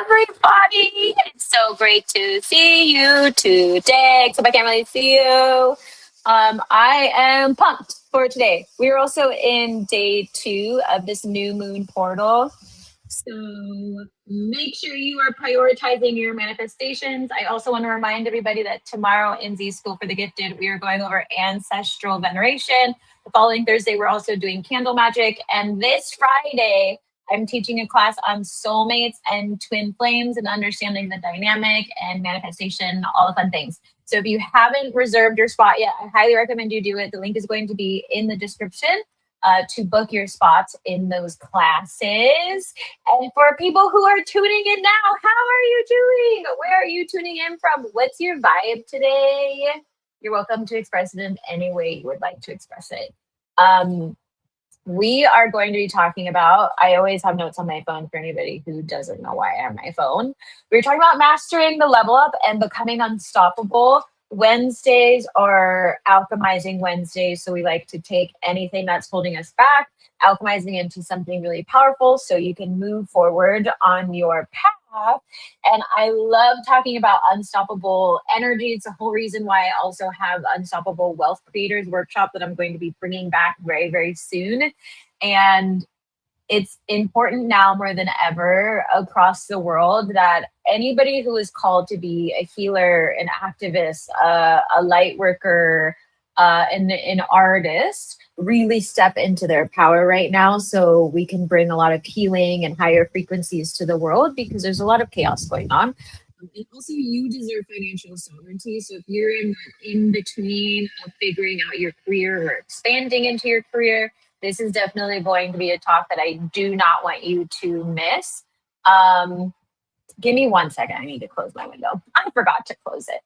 everybody. It's so great to see you today, except I can't really see you. I am pumped for today. We're also in day 2 of this new moon portal. So make sure you are prioritizing your manifestations. I also want to remind everybody that tomorrow in Z School for the Gifted, we are going over ancestral veneration. The following Thursday, we're also doing candle magic. And this Friday, I'm teaching a class on soulmates and twin flames and understanding the dynamic and manifestation, all the fun things. So if you haven't reserved your spot yet, I highly recommend you do it. The link is going to be in the description to book your spots in those classes. And for people who are tuning in now, how are you doing? Where are you tuning in from? What's your vibe today? You're welcome to express it in any way you would like to express it. We are going to be talking about, I always have notes on my phone for anybody who doesn't know why I have my phone. We're talking about mastering the level up and becoming unstoppable. Wednesdays are alchemizing Wednesdays. So we like to take anything that's holding us back, alchemizing into something really powerful so you can move forward on your path. And I love talking about unstoppable energy. It's the whole reason why I also have Unstoppable Wealth Creators Workshop that I'm going to be bringing back very, very soon. And it's important now more than ever across the world that anybody who is called to be a healer, an activist, a light worker, an artist really step into their power right now so we can bring a lot of healing and higher frequencies to the world because there's a lot of chaos going on. And also you deserve financial sovereignty. So if you're in between of figuring out your career or expanding into your career, this is definitely going to be a talk that I do not want you to miss. Give me 1 second. I need to close my window. I forgot to close it.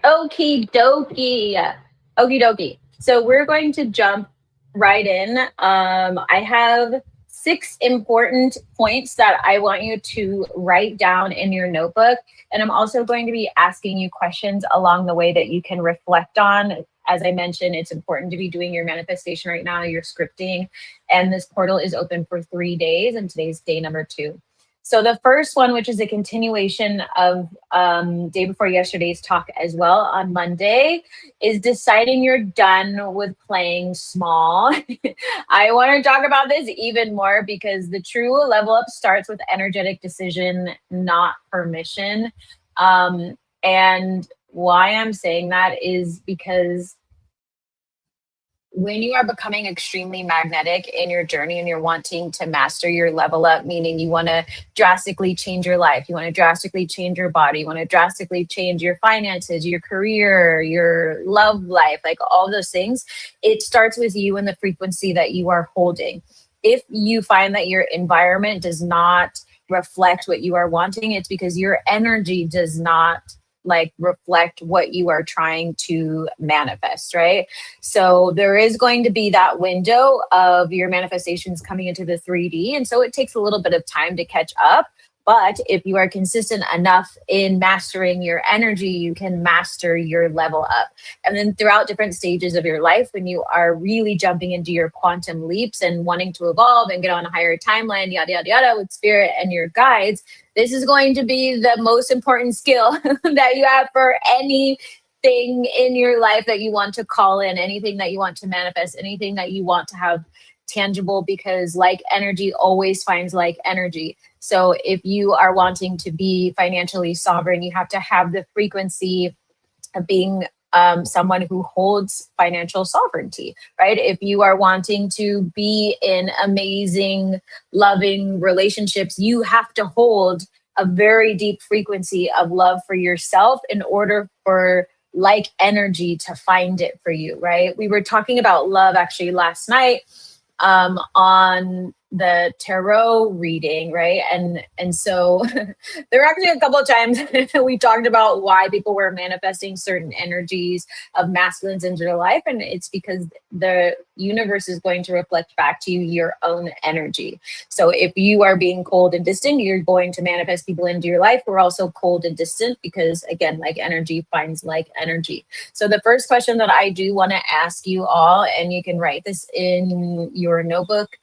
Okie dokie. Okie dokie. So we're going to jump right in. I have 6 important points that I want you to write down in your notebook. And I'm also going to be asking you questions along the way that you can reflect on. As I mentioned, it's important to be doing your manifestation right now, your scripting. And this portal is open for 3 days, and today's day number 2. So the first one, which is a continuation of day before yesterday's talk as well on Monday, is deciding you're done with playing small. I want to talk about this even more because the true level up starts with energetic decision, not permission. And why I'm saying that is because when you are becoming extremely magnetic in your journey and you're wanting to master your level up, meaning you want to drastically change your life, you want to drastically change your body, you want to drastically change your finances, your career, your love life, like all those things, it starts with you and the frequency that you are holding. If you find that your environment does not reflect what you are wanting, it's because your energy does not reflect what you are trying to manifest, right? So there is going to be that window of your manifestations coming into the 3D. And so it takes a little bit of time to catch up. But if you are consistent enough in mastering your energy, you can master your level up. And then throughout different stages of your life, when you are really jumping into your quantum leaps and wanting to evolve and get on a higher timeline, yada, yada, yada, with spirit and your guides, this is going to be the most important skill that you have for anything in your life that you want to call in, anything that you want to manifest, anything that you want to have tangible, because like energy always finds like energy. So if you are wanting to be financially sovereign, you have to have the frequency of being someone who holds financial sovereignty, right? If you are wanting to be in amazing, loving relationships, you have to hold a very deep frequency of love for yourself in order for like energy to find it for you, right? We were talking about love actually last night on the tarot reading, right? And so there were actually a couple of times we talked about why people were manifesting certain energies of masculines into their life, and it's because the universe is going to reflect back to you your own energy. So if you are being cold and distant, you're going to manifest people into your life who are also cold and distant, because again, like energy finds like energy. So the first question that I do want to ask you all, and you can write this in your notebook.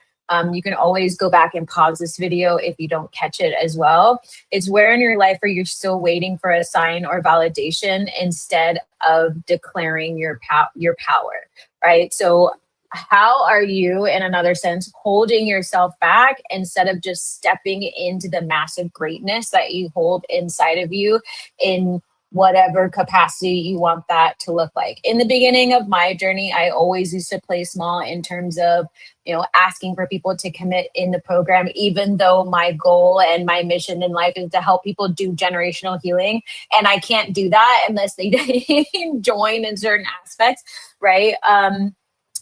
You can always go back and pause this video if you don't catch it as well. It's where in your life are you still waiting for a sign or validation instead of declaring your power, right? So how are you, in another sense, holding yourself back instead of just stepping into the massive greatness that you hold inside of you in whatever capacity you want that to look like? In the beginning of my journey, I always used to play small in terms of, asking for people to commit in the program, even though my goal and my mission in life is to help people do generational healing. And I can't do that unless they join in certain aspects, right?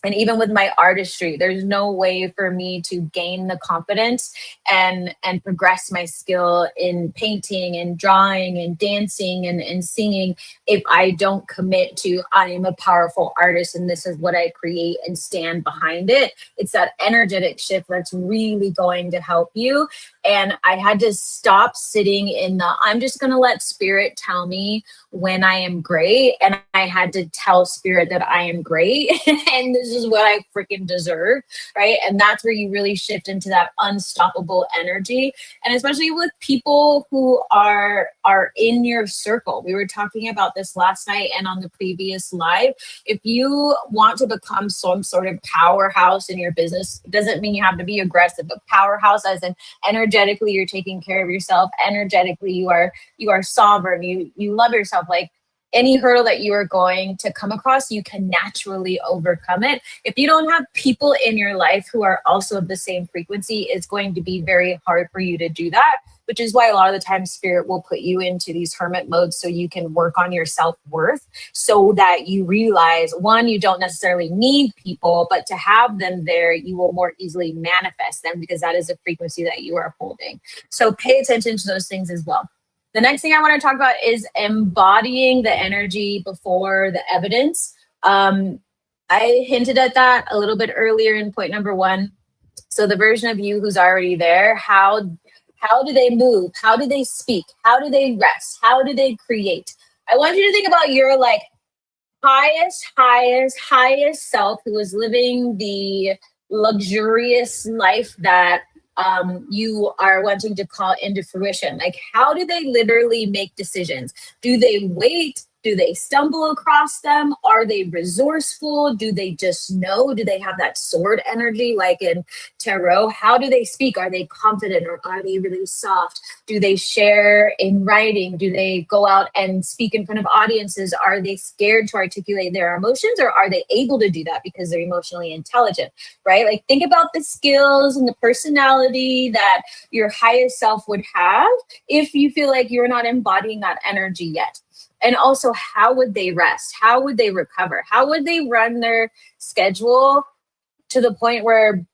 And even with my artistry, there's no way for me to gain the confidence and progress my skill in painting and drawing and dancing and singing if I don't commit to, I am a powerful artist and this is what I create, and stand behind it. It's that energetic shift that's really going to help you. And I had to stop sitting in the, I'm just going to let spirit tell me when I am great. And I had to tell spirit that I am great and this is what I freaking deserve, right? And that's where you really shift into that unstoppable energy. And especially with people who are in your circle. We were talking about this last night and on the previous live. If you want to become some sort of powerhouse in your business, it doesn't mean you have to be aggressive, but powerhouse as in energetically you're taking care of yourself, energetically you are sovereign, you love yourself. Like any hurdle that you are going to come across, you can naturally overcome it. If you don't have people in your life who are also of the same frequency, it's going to be very hard for you to do that, which is why a lot of the time spirit will put you into these hermit modes so you can work on your self-worth, so that you realize, one, you don't necessarily need people, but to have them there, you will more easily manifest them because that is a frequency that you are holding. So pay attention to those things as well. The next thing I want to talk about is embodying the energy before the evidence. I hinted at that a little bit earlier in point number 1. So the version of you who's already there, how do they move? How do they speak? How do they rest? How do they create? I want you to think about your like highest self who is living the luxurious life that you are wanting to call into fruition. Like, how do they literally make decisions? Do they wait? Do they stumble across them? Are they resourceful? Do they just know? Do they have that sword energy like in tarot? How do they speak? Are they confident or are they really soft? Do they share in writing? Do they go out and speak in front of audiences? Are they scared to articulate their emotions, or are they able to do that because they're emotionally intelligent, right? Like, think about the skills and the personality that your highest self would have if you feel like you're not embodying that energy yet. And also, how would they rest? How would they recover? How would they run their schedule to the point where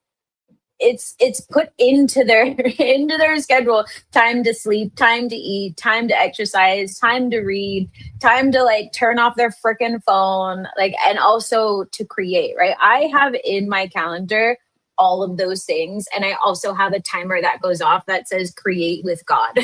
it's put into their into their schedule? Time to sleep, time to eat, time to exercise, time to read, time to like turn off their freaking phone, like, and also to create, right? I have in my calendar all of those things. And I also have a timer that goes off that says create with God.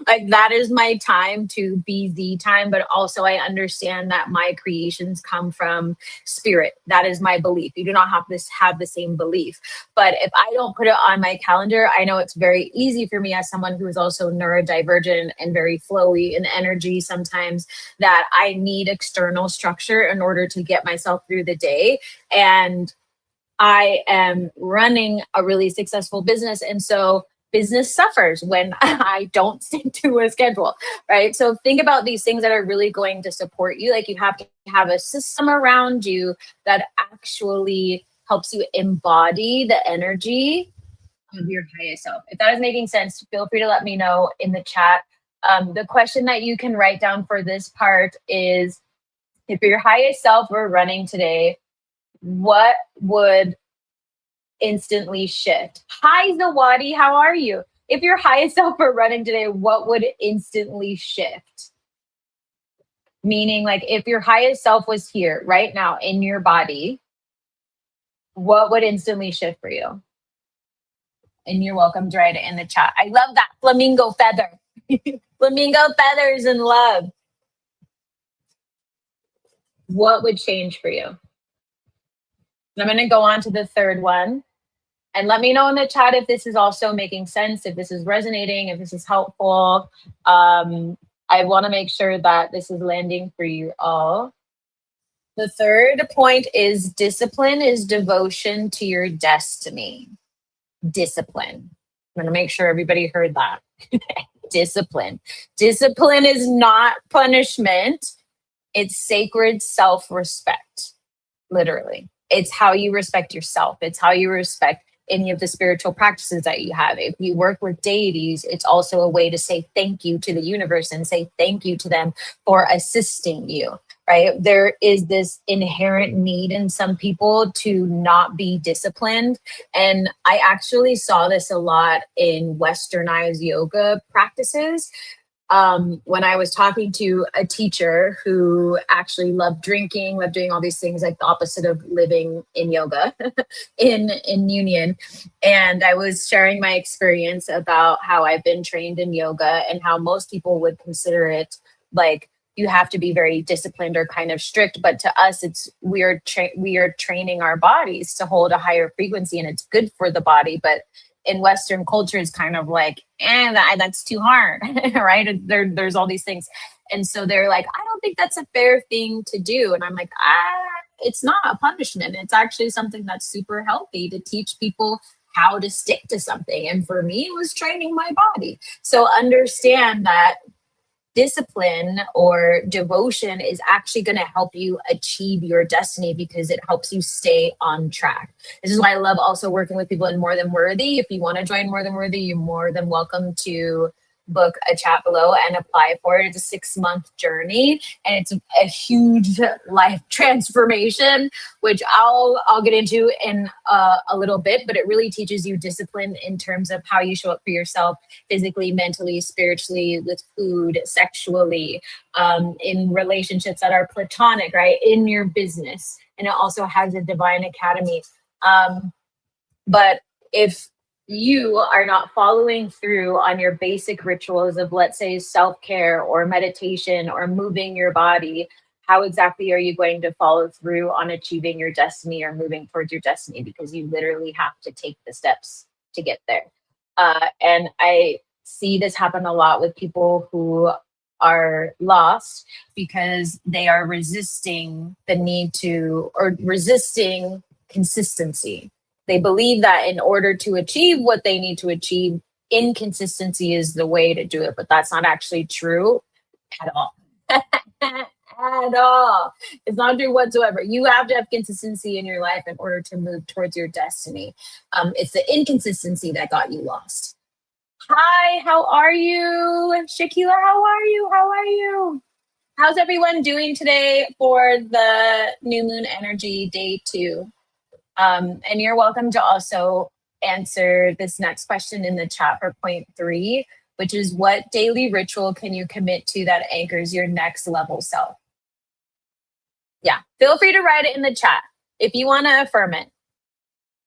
Like, that is my time to be the time, but also I understand that my creations come from spirit. That is my belief. You do not have to have the same belief. But if I don't put it on my calendar, I know it's very easy for me as someone who is also neurodivergent and very flowy in energy sometimes, that I need external structure in order to get myself through the day. And I am running a really successful business. And so business suffers when I don't stick to a schedule, right? So think about these things that are really going to support you. Like, you have to have a system around you that actually helps you embody the energy of your highest self. If that is making sense, feel free to let me know in the chat. The question that you can write down for this part is, if your highest self were running today, what would instantly shift? Hi, Zawadi, how are you? If your highest self were running today, what would instantly shift? Meaning, like, if your highest self was here right now in your body, what would instantly shift for you? And you're welcome to write it in the chat. I love that flamingo feather. Flamingo feathers and love. What would change for you? And I'm going to go on to the third one. And let me know in the chat if this is also making sense, if this is resonating, if this is helpful. I want to make sure that this is landing for you all. The third point is discipline is devotion to your destiny. Discipline. I'm going to make sure everybody heard that. Discipline. Discipline is not punishment. It's sacred self-respect, literally. It's how you respect yourself. It's how you respect any of the spiritual practices that you have. If you work with deities, it's also a way to say thank you to the universe and say thank you to them for assisting you, right? There is this inherent need in some people to not be disciplined. And I actually saw this a lot in westernized yoga practices. When I was talking to a teacher who actually loved drinking, loved doing all these things, like the opposite of living in yoga in union. And I was sharing my experience about how I've been trained in yoga and how most people would consider it like you have to be very disciplined or kind of strict. But to us, it's we are training our bodies to hold a higher frequency, and it's good for the body. But in Western culture, it's kind of like, that's too hard, right? There's all these things. And so they're like, I don't think that's a fair thing to do. And I'm like, it's not a punishment. It's actually something that's super healthy to teach people how to stick to something. And for me, it was training my body. So understand that discipline or devotion is actually going to help you achieve your destiny because it helps you stay on track. This is why I love also working with people in More Than Worthy. If you want to join More Than Worthy, you're more than welcome to book a chat below and apply for it. It's a 6-month journey and it's a huge life transformation, which I'll get into in a little bit, but it really teaches you discipline in terms of how you show up for yourself physically, mentally, spiritually, with food, sexually, in relationships that are platonic, right? In your business. And it also has a divine academy. But if you are not following through on your basic rituals of, let's say, self-care or meditation or moving your body, how exactly are you going to follow through on achieving your destiny or moving towards your destiny? Because you literally have to take the steps to get there. And I see this happen a lot with people who are lost because they are resisting the need to, or resisting consistency. They believe that in order to achieve what they need to achieve, inconsistency is the way to do it, but that's not actually true at all. At all. It's not true whatsoever. You have to have consistency in your life in order to move towards your destiny. It's the inconsistency that got you lost. Hi, how are you? Shakila, how are you? How are you? How's everyone doing today for the new moon energy day 2? And you're welcome to also answer this next question in the chat for point 3, which is what daily ritual can you commit to that anchors your next level self? Yeah, feel free to write it in the chat if you want to affirm it.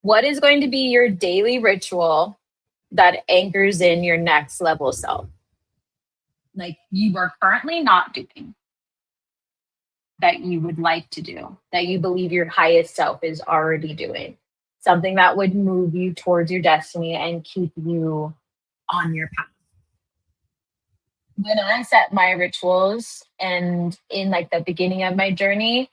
What is going to be your daily ritual that anchors in your next level self? Like you are currently not doing, that you would like to do, that you believe your highest self is already doing, something that would move you towards your destiny and keep you on your path. When I set my rituals and in like the beginning of my journey,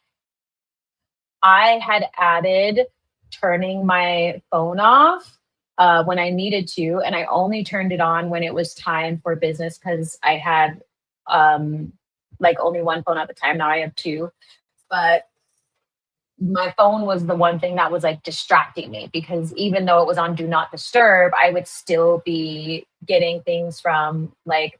I had added turning my phone off when I needed to, and I only turned it on when it was time for business because I had like only one phone at the time. Now I have 2. But my phone was the one thing that was like distracting me, because even though it was on do not disturb, I would still be getting things from like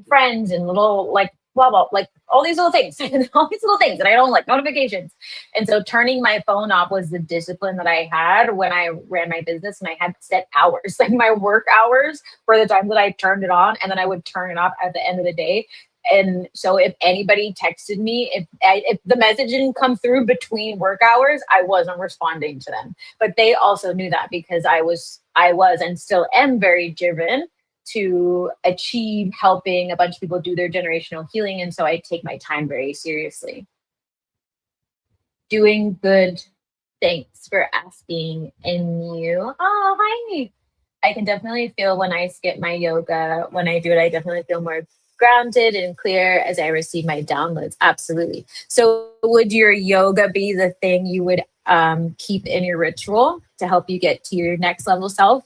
friends and little like blah, blah, like all these little things, all these little things that I don't like, notifications. And so turning my phone off was the discipline that I had when I ran my business, and I had set hours, like my work hours for the time that I turned it on, and then I would turn it off at the end of the day. And so if anybody texted me, if the message didn't come through between work hours, I wasn't responding to them. But they also knew that, because I was and still am very driven to achieve helping a bunch of people do their generational healing. And so I take my time very seriously. Doing good. Thanks for asking. And you? Oh, hi. I can definitely feel when I skip my yoga, when I do it, I definitely feel more grounded and clear as I receive my downloads. Absolutely. So, would your yoga be the thing you would keep in your ritual to help you get to your next level self?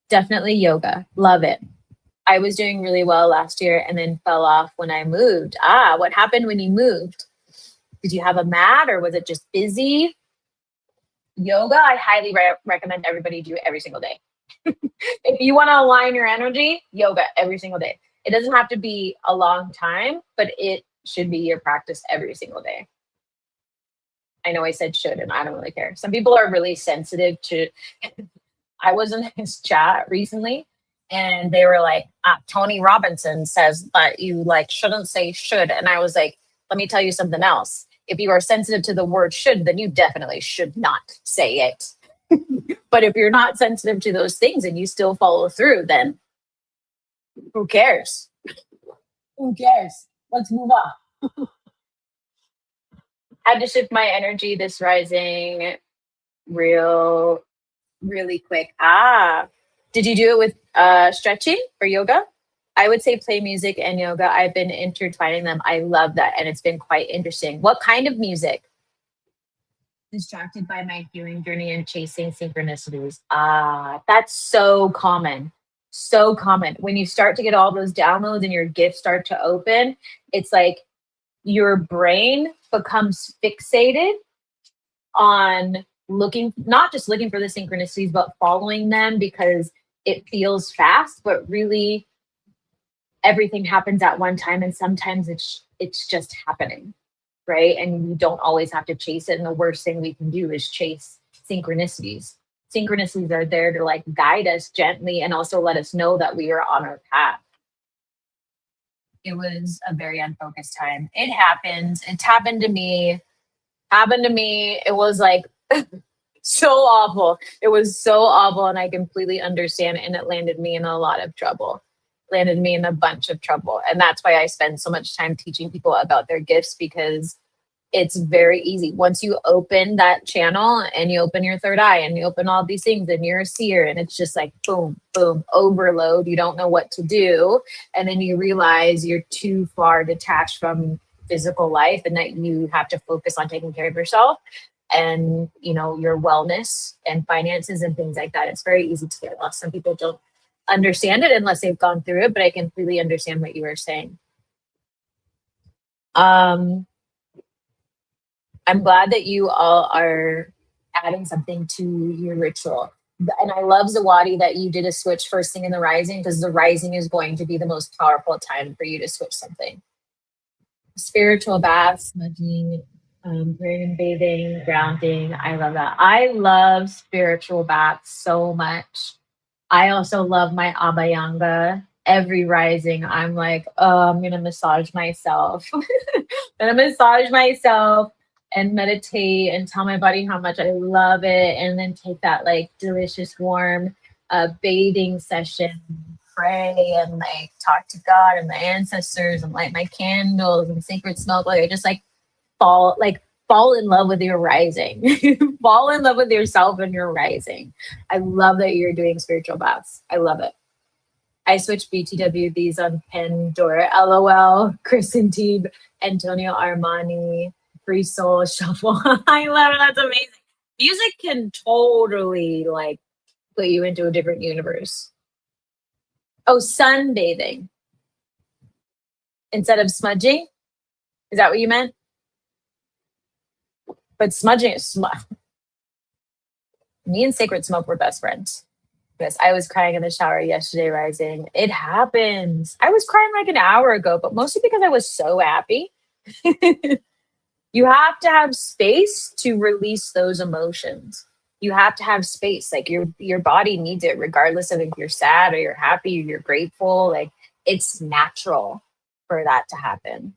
Definitely yoga. Love it. I was doing really well last year and then fell off when I moved. What happened when you moved? Did you have a mat, or was it just busy? Yoga, I highly recommend everybody do every single day. If you want to align your energy, yoga every single day. It doesn't have to be a long time, but it should be your practice every single day. I know I said should, and I don't really care. Some people are really sensitive to. I was in his chat recently, and they were like, Tony Robinson says that you like shouldn't say should. And I was like, let me tell you something else. If you are sensitive to the word should, then you definitely should not say it. But if you're not sensitive to those things and you still follow through, then who cares? Who cares? Let's move on. Had to shift my energy this rising really quick. Did you do it with stretching or yoga? I would say play music and yoga. I've been intertwining them. I love that. And it's been quite interesting. What kind of music? Distracted by my healing journey and chasing synchronicities. That's so common. So common. When you start to get all those downloads and your gifts start to open, it's like your brain becomes fixated on looking, not just looking for the synchronicities, but following them because it feels fast, but really everything happens at one time, and sometimes it's just happening, right? And you don't always have to chase it. And the worst thing we can do is chase synchronicities. Synchronicities are there to like guide us gently and also let us know that we are on our path. It was a very unfocused time. It happens. It's happened to me. It was like so awful. It was so awful. And I completely understand it. And it landed me in a lot of trouble. Landed me in a bunch of trouble. And that's why I spend so much time teaching people about their gifts, because it's very easy. Once you open that channel and you open your third eye and you open all these things and you're a seer, and it's just like boom, boom, overload. You don't know what to do. And then you realize you're too far detached from physical life and that you have to focus on taking care of yourself and, you know, your wellness and finances and things like that. It's very easy to get lost. Some people don't understand it unless they've gone through it, but I completely understand what you were saying. I'm glad that you all are adding something to your ritual. And I love, Zawadi, that you did a switch first thing in the rising, because the rising is going to be the most powerful time for you to switch something. Spiritual baths, smudging, praying and bathing, grounding. I love that. I love spiritual baths so much. I also love my Abhyanga. Every rising, I'm like, oh, I'm going to massage myself. And meditate and tell my body how much I love it. And then take that like delicious warm bathing session, pray and like talk to God and the ancestors and light my candles and sacred smoke. Like I just like fall in love with your rising. Fall in love with yourself and your rising. I love that you're doing spiritual baths. I love it. I switched BTWs on Pandora, LOL, Kristen Teeb, Antonio Armani, Free Soul Shuffle. I love it. That's amazing. Music can totally like put you into a different universe. Oh, sunbathing instead of smudging. Is that what you meant? But smudging is me and Sacred Smoke were best friends. Yes, I was crying in the shower yesterday, rising. It happens. I was crying like an hour ago, but mostly because I was so happy. You have to have space to release those emotions. You have to have space. Like your body needs it, regardless of if you're sad or you're happy or you're grateful. Like it's natural for that to happen.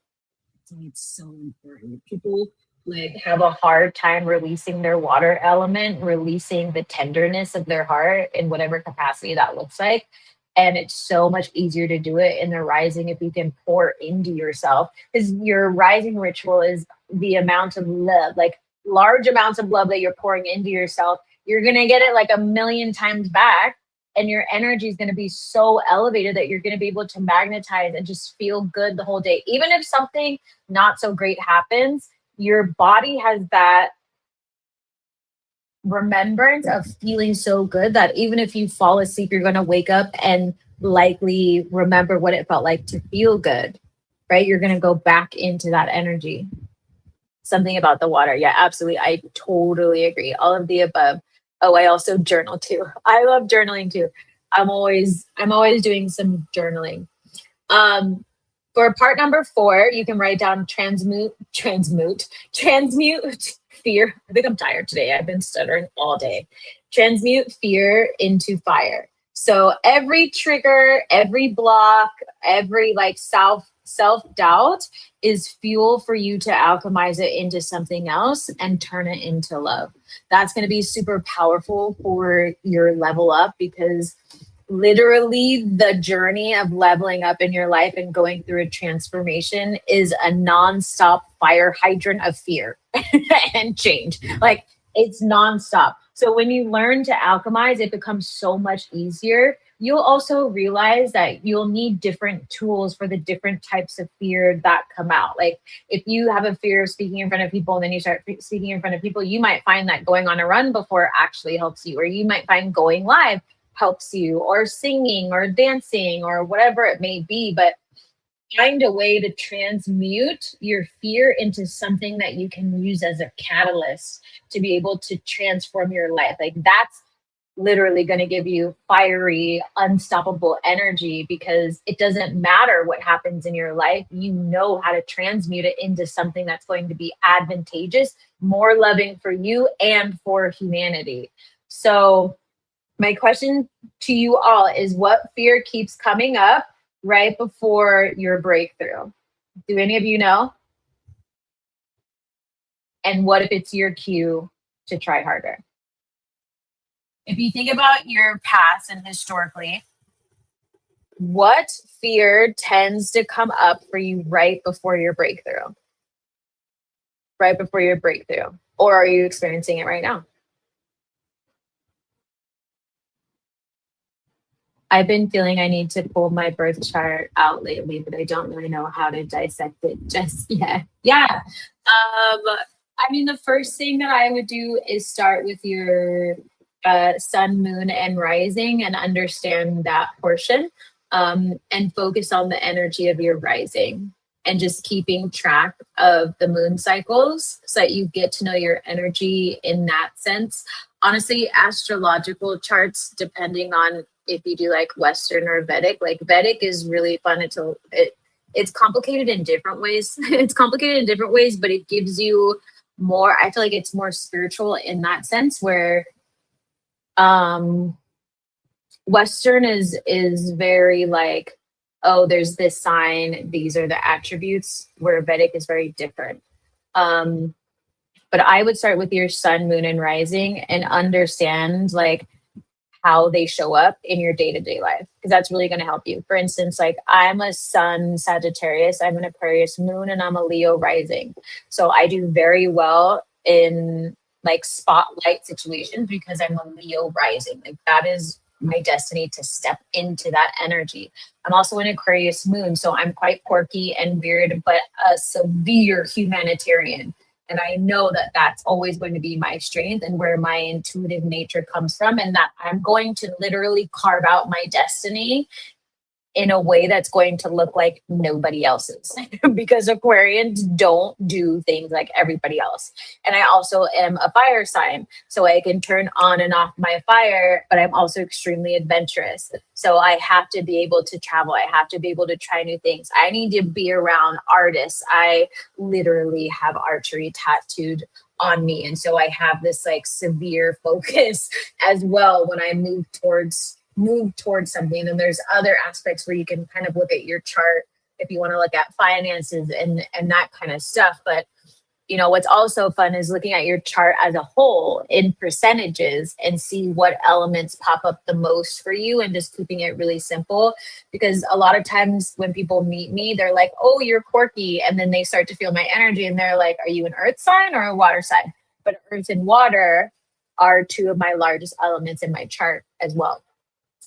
So it's so important. People like have a hard time releasing their water element, releasing the tenderness of their heart in whatever capacity that looks like. And it's so much easier to do it in the rising if you can pour into yourself. Because your rising ritual is the amount of love, like large amounts of love that you're pouring into yourself. You're gonna get it like a million times back, and your energy is going to be so elevated that you're going to be able to magnetize and just feel good the whole day. Even if something not so great happens, your body has that remembrance of feeling so good that even if you fall asleep, you're going to wake up and likely remember what it felt like to feel good, right? You're going to go back into that energy. Something about the water. Yeah, absolutely. I totally agree. All of the above. Oh, I also journal too. I love journaling too. I'm always doing some journaling. Um, for part number 4, you can write down transmute fear. I think I'm tired today. I've been stuttering all day. Transmute fear into fire. So every trigger, every block, every like self-doubt is fuel for you to alchemize it into something else and turn it into love. That's going to be super powerful for your level up, because literally the journey of leveling up in your life and going through a transformation is a nonstop fire hydrant of fear and change. Like it's nonstop. So when you learn to alchemize, it becomes so much easier. You'll also realize that you'll need different tools for the different types of fear that come out. Like if you have a fear of speaking in front of people and then you start speaking in front of people, you might find that going on a run before actually helps you, or you might find going live helps you, or singing or dancing or whatever it may be. But find a way to transmute your fear into something that you can use as a catalyst to be able to transform your life. Like that's literally going to give you fiery, unstoppable energy, because it doesn't matter what happens in your life. You know how to transmute it into something that's going to be advantageous, more loving for you and for humanity. So my question to you all is, what fear keeps coming up right before your breakthrough? Do any of you know? And what if it's your cue to try harder? If you think about your past and historically, what fear tends to come up for you right before your breakthrough? Right before your breakthrough? Or are you experiencing it right now? I've been feeling I need to pull my birth chart out lately, but I don't really know how to dissect it just yet. Yeah. I mean, the first thing that I would do is start with your sun, moon, and rising and understand that portion, and focus on the energy of your rising and just keeping track of the moon cycles so that you get to know your energy in that sense. Honestly, astrological charts, depending on if you do like Western or Vedic, like Vedic is really fun. It's complicated in different ways. It's complicated in different ways, but it gives you more, I feel like it's more spiritual in that sense, where Western is very like, oh, there's this sign, these are the attributes, where Vedic is very different. But I would start with your sun, moon, and rising and understand like how they show up in your day-to-day life, because that's really going to help you. For instance, like I'm a sun Sagittarius, I'm an Aquarius moon, and I'm a Leo rising. So I do very well in like spotlight situations because I'm a Leo rising. Like that is my destiny, to step into that energy. I'm also an Aquarius moon, so I'm quite quirky and weird, but a severe humanitarian. And I know that that's always going to be my strength and where my intuitive nature comes from, and that I'm going to literally carve out my destiny in a way that's going to look like nobody else's because Aquarians don't do things like everybody else. And I also am a fire sign, so I can turn on and off my fire, but I'm also extremely adventurous. So I have to be able to travel. I have to be able to try new things. I need to be around artists. I literally have archery tattooed on me. And so I have this like severe focus as well when I move towards something. And there's other aspects where you can kind of look at your chart if you want to look at finances and that kind of stuff. But what's also fun is looking at your chart as a whole in percentages and see what elements pop up the most for you, and just keeping it really simple. Because a lot of times when people meet me, they're like, oh, you're quirky. And then they start to feel my energy and they're like, are you an earth sign or a water sign? But earth and water are two of my largest elements in my chart as well.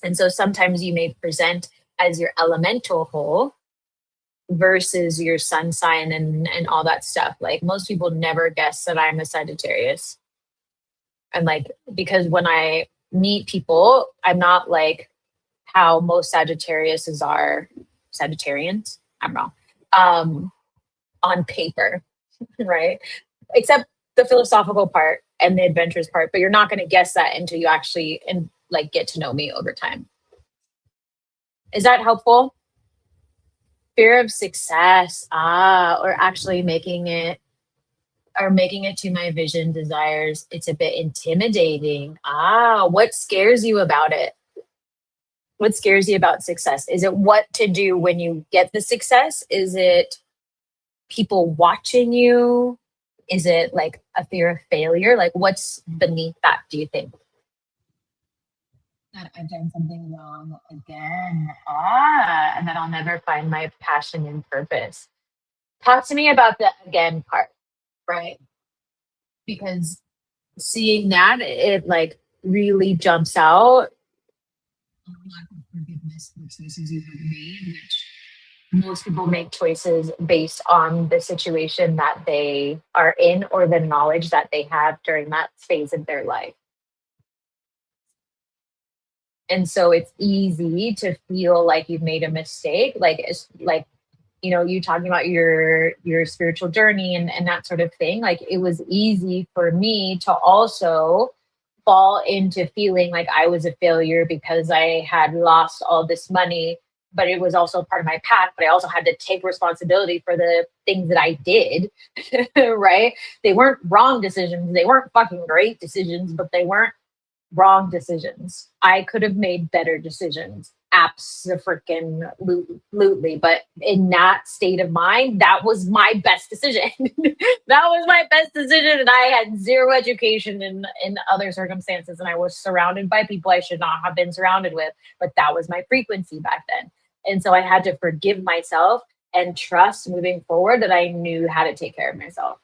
And so sometimes you may present as your elemental whole versus your sun sign and all that stuff. Like most people never guess that I'm a Sagittarius. And like, because when I meet people, I'm not like how most Sagittariuses are Sagittarians. I'm wrong. On paper, right? Except the philosophical part and the adventurous part, but you're not going to guess that until you actually and like get to know me over time. Is that helpful? Fear of success, or actually making it to my vision desires. It's a bit intimidating. What scares you about it? What scares you about success? Is it what to do when you get the success? Is it people watching you? Is it like a fear of failure? Like what's beneath that, do you think? That I've done something wrong again. And that I'll never find my passion and purpose. Talk to me about the again part, right? Because seeing that, it like really jumps out. A lack of forgiveness for choices you have made, which most people make choices based on the situation that they are in or the knowledge that they have during that phase of their life. And so it's easy to feel like you've made a mistake. Like it's like, you talking about your spiritual journey and that sort of thing. Like it was easy for me to also fall into feeling like I was a failure because I had lost all this money, but it was also part of my path. But I also had to take responsibility for the things that I did, right? They weren't wrong decisions. They weren't fucking great decisions, but they weren't wrong decisions. I could have made better decisions. Absolutely. But in that state of mind, that was my best decision. That was my best decision. And I had zero education in other circumstances. And I was surrounded by people I should not have been surrounded with. But that was my frequency back then. And so I had to forgive myself and trust moving forward that I knew how to take care of myself.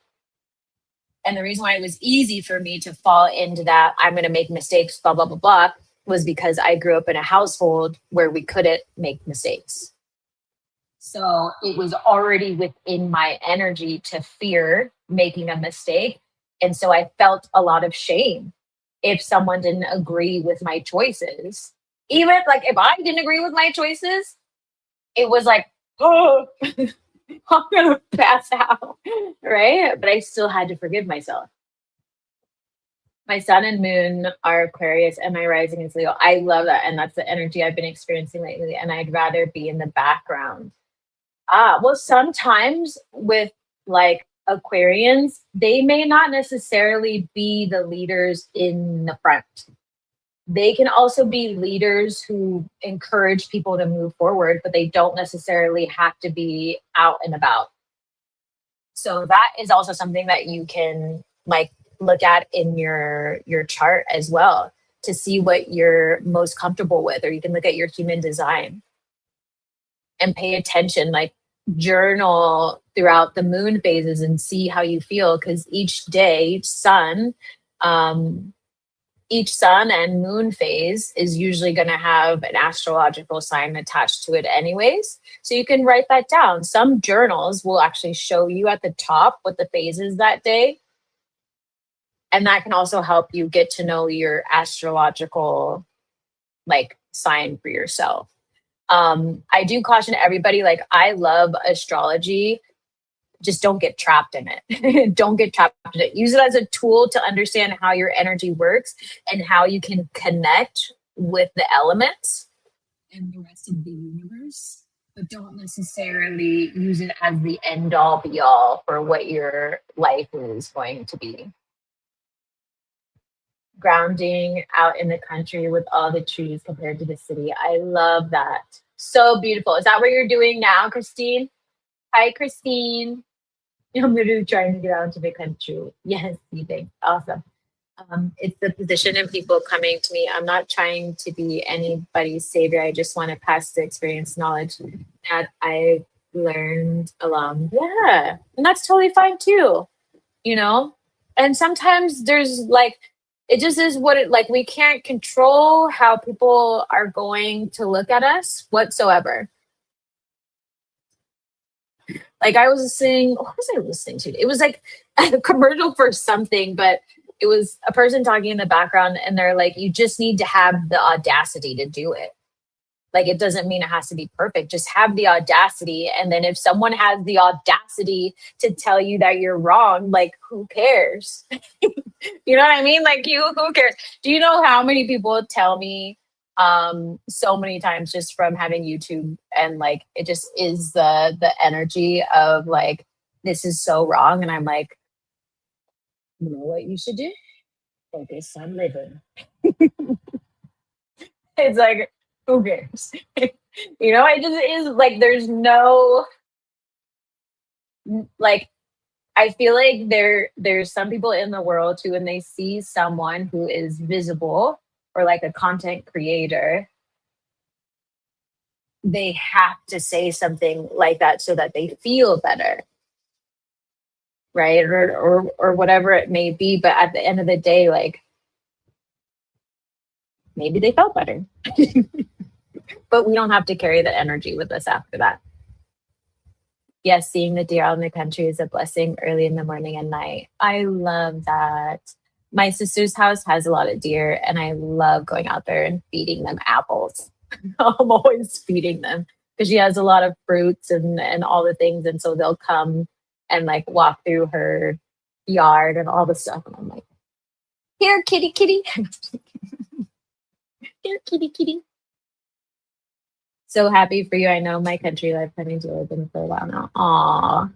And the reason why it was easy for me to fall into that, I'm going to make mistakes, blah, blah, blah, blah, was because I grew up in a household where we couldn't make mistakes. So it was already within my energy to fear making a mistake. And so I felt a lot of shame if someone didn't agree with my choices. Even like if I didn't agree with my choices, it was like, oh, I'm gonna pass out, right? But I still had to forgive myself. My sun and moon are Aquarius, and my rising is Leo. I love that, and that's the energy I've been experiencing lately. And I'd rather be in the background. Well, sometimes with like Aquarians, they may not necessarily be the leaders in the front. They can also be leaders who encourage people to move forward, but they don't necessarily have to be out and about. So that is also something that you can like look at in your chart as well to see what you're most comfortable with, or you can look at your human design and pay attention, like journal throughout the moon phases and see how you feel, because each day, each sun and moon phase is usually going to have an astrological sign attached to it anyways. So you can write that down. Some journals will actually show you at the top what the phase is that day. And that can also help you get to know your astrological like sign for yourself. I do caution everybody, like, I love astrology, just don't get trapped in it. Don't get trapped in it. Use it as a tool to understand how your energy works and how you can connect with the elements and the rest of the universe, but don't necessarily use it as the end all be all for what your life is going to be. Grounding out in the country with all the trees compared to the city. I love that. So beautiful. Is that what you're doing now, Christine? Hi, Christine. I'm literally trying to get out into the country. Yes, you think. Awesome. It's the position of people coming to me. I'm not trying to be anybody's savior. I just want to pass the experience knowledge that I learned along. Yeah. And that's totally fine too, you know? And sometimes there's like, it just is what it like. We can't control how people are going to look at us whatsoever. Like I was listening, what was I listening to? It was like a commercial for something, but it was a person talking in the background and they're like, you just need to have the audacity to do it. Like it doesn't mean it has to be perfect. Just have the audacity. And then if someone has the audacity to tell you that you're wrong, like who cares? You know what I mean? Like you, who cares? Do you know how many people tell me so many times just from having YouTube and like it just is the energy of like this is so wrong and I'm like, you know what you should do? Focus on living. It's like who cares? You know, it just is like there's no like I feel like there's some people in the world who when they see someone who is visible or like a content creator, they have to say something like that so that they feel better, right? Or whatever it may be. But at the end of the day, like maybe they felt better. But we don't have to carry the energy with us after that. Yes, seeing the deer out in the country is a blessing early in the morning and night. I love that. My sister's house has a lot of deer, and I love going out there and feeding them apples. I'm always feeding them because she has a lot of fruits and all the things, and so they'll come and like walk through her yard and all the stuff, and I'm like, here, kitty, kitty, here, kitty, kitty. So happy for you. I know my country life having to live in for a while now. Aw.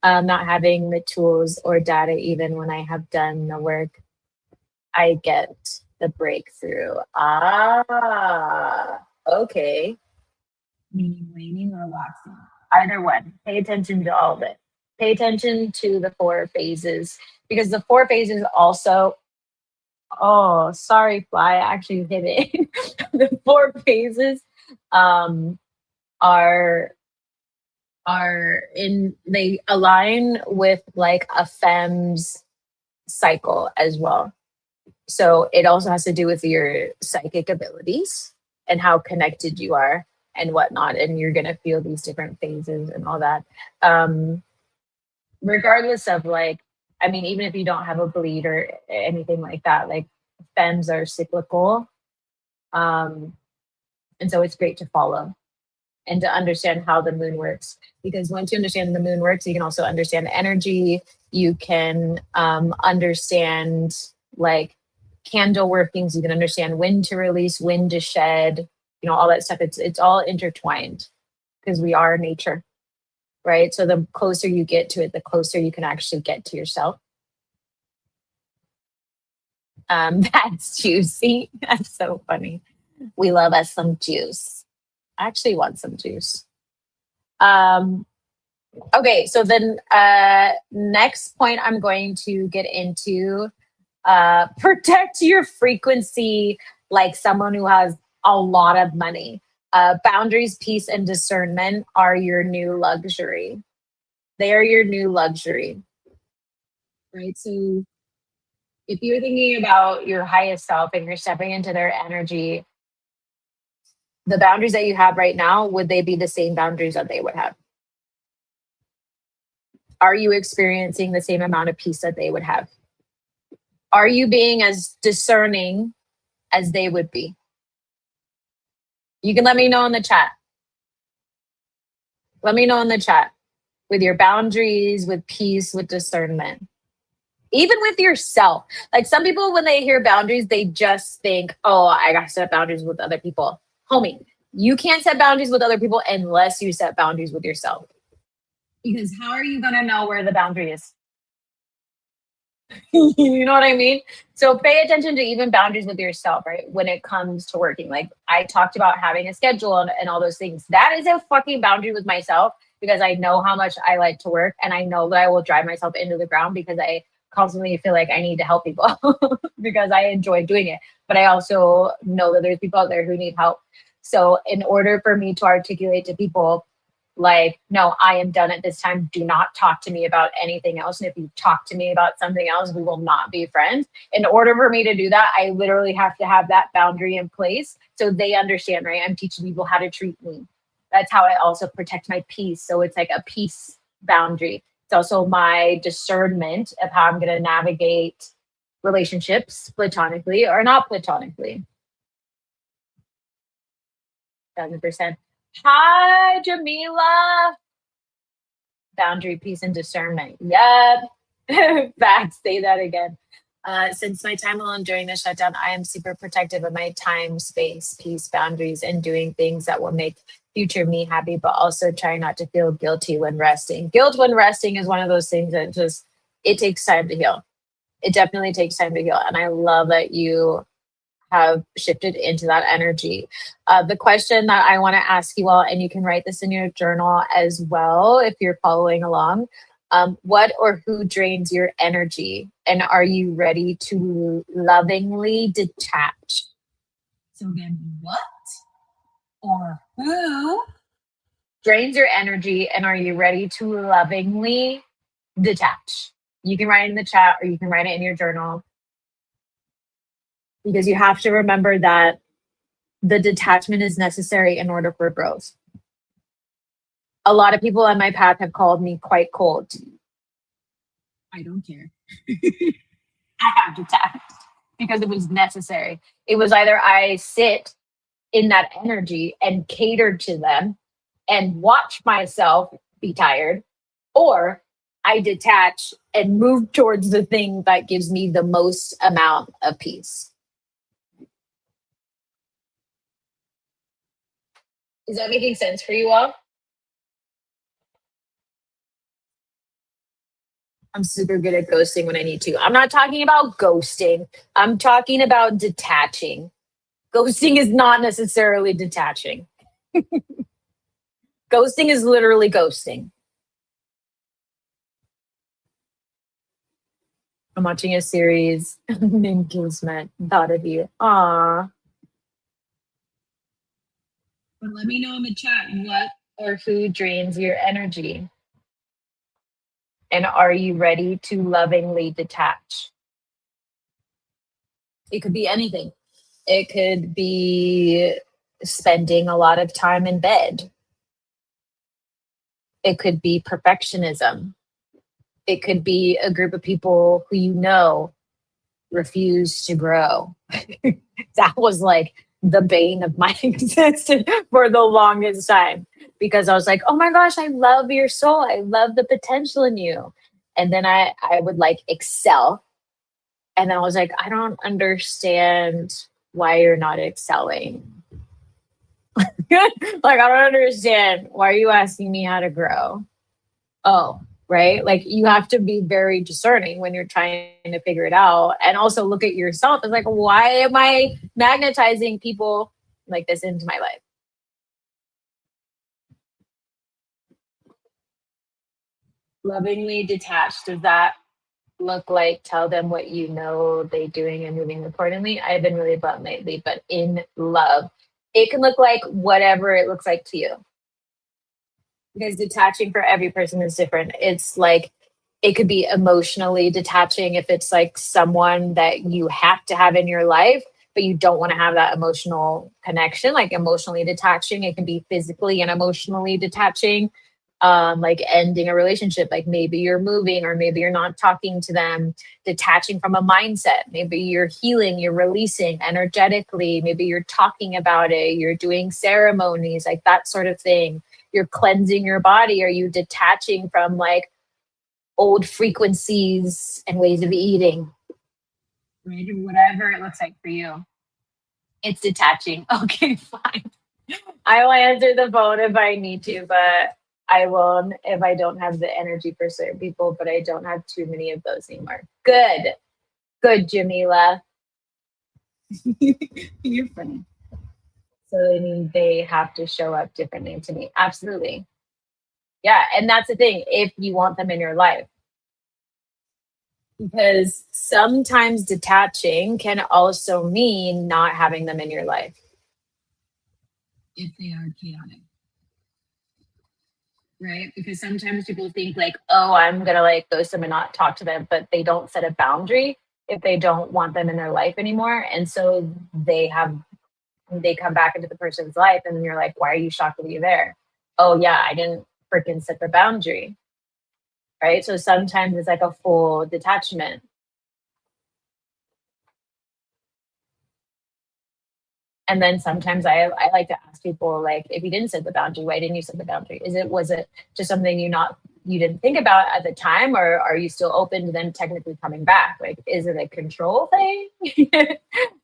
Not having the tools or data, even when I have done the work, I get the breakthrough. Ah, okay. Meaning waning or waxing. Either one. Pay attention to all of it. Pay attention to the four phases because the four phases also. Oh, sorry, fly. I actually hit it. The four phases um, are in they align with like a femme's cycle as well. So it also has to do with your psychic abilities and how connected you are and whatnot. And you're gonna feel these different phases and all that. Um, Regardless of like, I mean, even if you don't have a bleed or anything like that, like femmes are cyclical. Um, and so it's great to follow and to understand how the moon works. Because once you understand the moon works, you can also understand energy. You can understand like candle workings. You can understand when to release, when to shed. You know all that stuff. It's all intertwined because we are nature, right? So the closer you get to it, the closer you can actually get to yourself. That's juicy. That's so funny. We love us some juice. I actually want some juice. Um, okay, so then next point I'm going to get into protect your frequency like someone who has a lot of money. Boundaries, peace, and discernment are your new luxury. They are your new luxury, right? So if you're thinking about your highest self and you're stepping into their energy, the boundaries that you have right now, would they be the same boundaries that they would have? Are you experiencing the same amount of peace that they would have? Are you being as discerning as they would be? You can let me know in the chat. Let me know in the chat with your boundaries, with peace, with discernment. Even with yourself. Like some people, when they hear boundaries, they just think, oh, I got to set boundaries with other people. Homie, you can't set boundaries with other people unless you set boundaries with yourself. Because how are you going to know where the boundary is? You know what I mean? So pay attention to even boundaries with yourself, right? When it comes to working. Like I talked about having a schedule and all those things. That is a fucking boundary with myself because I know how much I like to work and I know that I will drive myself into the ground because I constantly feel like I need to help people because I enjoy doing it. But I also know that there's people out there who need help. So in order for me to articulate to people, like, no, I am done at this time. Do not talk to me about anything else. And if you talk to me about something else, we will not be friends. In order for me to do that, I literally have to have that boundary in place so they understand, right? I'm teaching people how to treat me. That's how I also protect my peace. So it's like a peace boundary. It's also my discernment of how I'm going to navigate relationships platonically or not platonically. 1,000%. Hi, Jamila. Boundary, peace, and discernment. Yep. Back, say that again. Since my time alone during the shutdown, I am super protective of my time, space, peace, boundaries, and doing things that will make future me happy, but also trying not to feel guilty when resting. Guilt when resting is one of those things that just, it takes time to heal. It definitely takes time to heal. And I love that you have shifted into that energy. The question that I want to ask you all, and you can write this in your journal as well if you're following along. What or who drains your energy? And are you ready to lovingly detach? So again, what or who drains your energy? And are you ready to lovingly detach? You can write it in the chat or you can write it in your journal. Because you have to remember that the detachment is necessary in order for growth. A lot of people on my path have called me quite cold. I don't care. I have detached because it was necessary. It was either I sit in that energy and cater to them and watch myself be tired, or I detach and move towards the thing that gives me the most amount of peace. Is that making sense for you all? I'm super good at ghosting when I need to. I'm not talking about ghosting. I'm talking about detaching. Ghosting is not necessarily detaching. Ghosting is literally ghosting. I'm watching a series named Kismet. Thought of you. Aw. But let me know in the chat what or who drains your energy. And are you ready to lovingly detach? It could be anything. It could be spending a lot of time in bed. It could be perfectionism. It could be a group of people who you know refuse to grow. That was like the bane of my existence for the longest time because I was like, oh my gosh, I love your soul. I love the potential in you. And then I would like excel. And then I was like, I don't understand why you're not excelling. Like, I don't understand. Why are you asking me how to grow? Oh, right. Like, you have to be very discerning when you're trying to figure it out. And also look at yourself. It's like, why am I magnetizing people like this into my life? Lovingly detached. Does that look like tell them what you know they're doing and moving accordingly? I've been really blunt lately, but in love. It can look like whatever it looks like to you. Because detaching for every person is different. It's like it could be emotionally detaching if it's like someone that you have to have in your life, but you don't want to have that emotional connection, like emotionally detaching. It can be physically and emotionally detaching. like ending a relationship, like maybe you're moving or maybe you're not talking to them, detaching from a mindset, maybe you're healing, you're releasing energetically, maybe you're talking about it, you're doing ceremonies, like that sort of thing. You're cleansing your body. Are you detaching from like old frequencies and ways of eating? Right? Whatever it looks like for you. It's detaching. Okay, fine. I will answer the phone if I need to, but I will if I don't have the energy for certain people, but I don't have too many of those anymore. Good. Good, Jamila. You're funny. So I mean they have to show up differently to me. Absolutely. Yeah. And that's the thing. If you want them in your life. Because sometimes detaching can also mean not having them in your life if they are chaotic. Right? Because sometimes people think like, oh, I'm gonna like ghost them and not talk to them, but they don't set a boundary if they don't want them in their life anymore. And so they come back into the person's life and then you're like, why are you shocked that you're there? Oh yeah, I didn't freaking set the boundary. Right. So sometimes it's like a full detachment. And then sometimes I like to ask people like, if you didn't set the boundary, why didn't you set the boundary? Was it just something you didn't think about at the time, or are you still open to them technically coming back? Like, is it a control thing?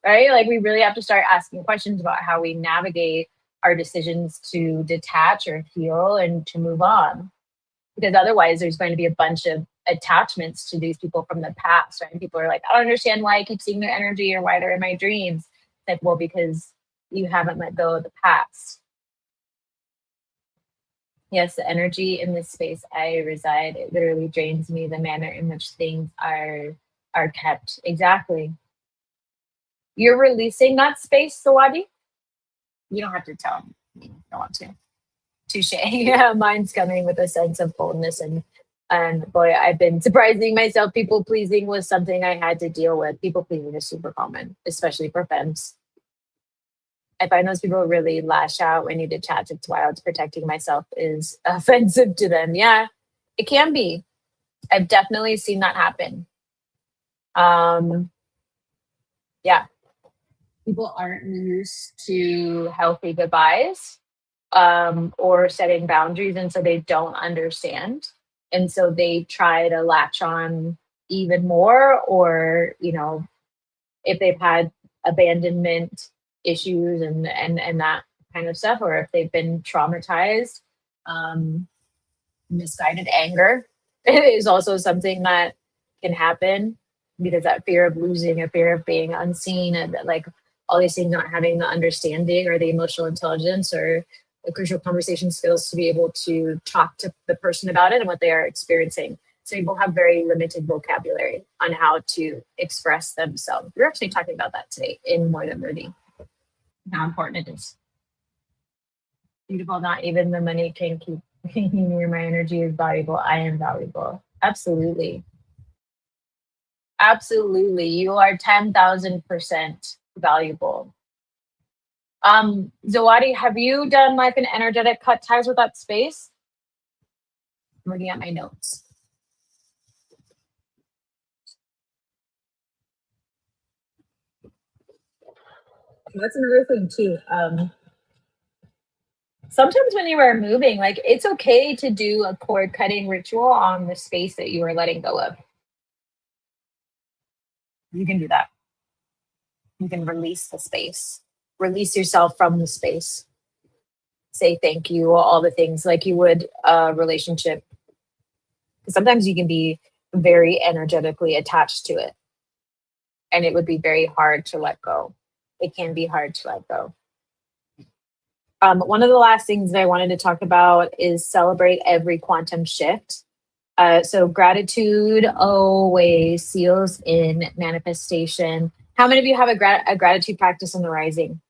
Right? Like we really have to start asking questions about how we navigate our decisions to detach or heal and to move on. Because otherwise there's going to be a bunch of attachments to these people from the past, right? And people are like, I don't understand why I keep seeing their energy or why they're in my dreams. Like, well, because you haven't let go of the past. Yes, the energy in this space I reside, it literally drains me, the manner in which things are kept. Exactly. You're releasing that space, Sawadi? You don't have to tell me. You don't want to. Touche. Yeah, mine's coming with a sense of boldness and boy, I've been surprising myself. People pleasing was something I had to deal with. People pleasing is super common, especially for femmes. I find those people really lash out when you detach. It's wild. Protecting myself is offensive to them. Yeah, it can be. I've definitely seen that happen. Um, yeah, people aren't used to healthy goodbyes or setting boundaries, and so they don't understand, and so they try to latch on even more, or if they've had abandonment issues and that kind of stuff, or if they've been traumatized, um, misguided anger is also something that can happen because that fear of losing, a fear of being unseen, and that, like all these things, not having the understanding or the emotional intelligence or the crucial conversation skills to be able to talk to the person about it and what they are experiencing. So people have very limited vocabulary on how to express themselves. We're actually talking about that today in More Than Worthy, how important it is. Beautiful. Not even the money can keep me. My energy is valuable. I am valuable. Absolutely. Absolutely. You are 10,000% valuable. Zawadi, have you done like an energetic cut ties with that space? I'm looking at my notes. That's another thing too. Sometimes when you are moving, like it's okay to do a cord cutting ritual on the space that you are letting go of. You can do that. You can release the space, release yourself from the space, say thank you, all the things like you would a relationship. Sometimes you can be very energetically attached to it, and it would be very hard to let go. It can be hard to let go. One of the last things that I wanted to talk about is celebrate every quantum shift. So gratitude always seals in manifestation. How many of you have a gratitude practice on the rising?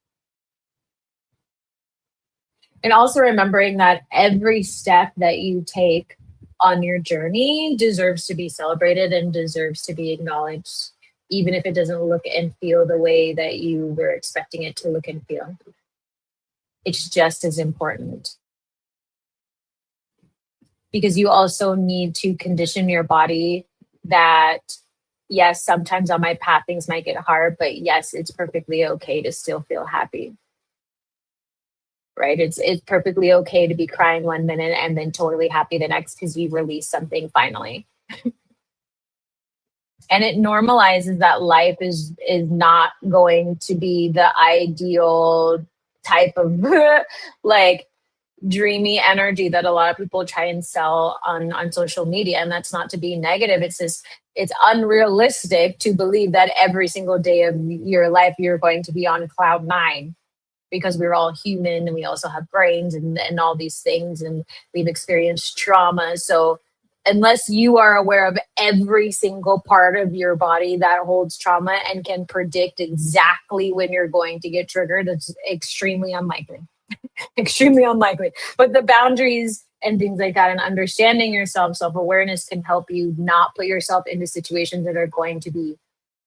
And also remembering that every step that you take on your journey deserves to be celebrated and deserves to be acknowledged, even if it doesn't look and feel the way that you were expecting it to look and feel. It's just as important. because you also need to condition your body that, yes, sometimes on my path things might get hard, but yes, it's perfectly okay to still feel happy. Right? It's perfectly okay to be crying 1 minute and then totally happy the next because you release something finally. And it normalizes that life is not going to be the ideal type of like dreamy energy that a lot of people try and sell on social media. And that's not to be negative, it's just it's unrealistic to believe that every single day of your life you're going to be on cloud nine, because we're all human and we also have brains and all these things, and we've experienced trauma. So unless you are aware of every single part of your body that holds trauma and can predict exactly when you're going to get triggered, it's extremely unlikely. Extremely unlikely. But the boundaries and things like that and understanding yourself, self-awareness can help you not put yourself into situations that are going to be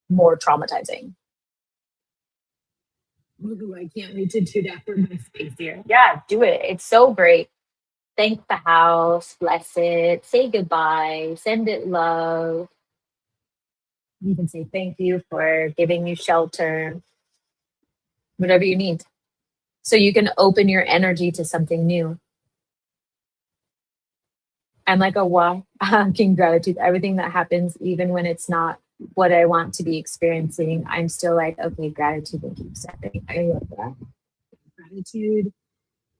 more traumatizing. Ooh, I can't wait to do that for my space here. Yeah, do it. It's so great. Thank the house, bless it, say goodbye, send it love. You can say thank you for giving you shelter, whatever you need. So you can open your energy to something new. I'm like a walking gratitude. Everything that happens, even when it's not what I want to be experiencing, I'm still like, okay, gratitude and keep stepping. I love that. Gratitude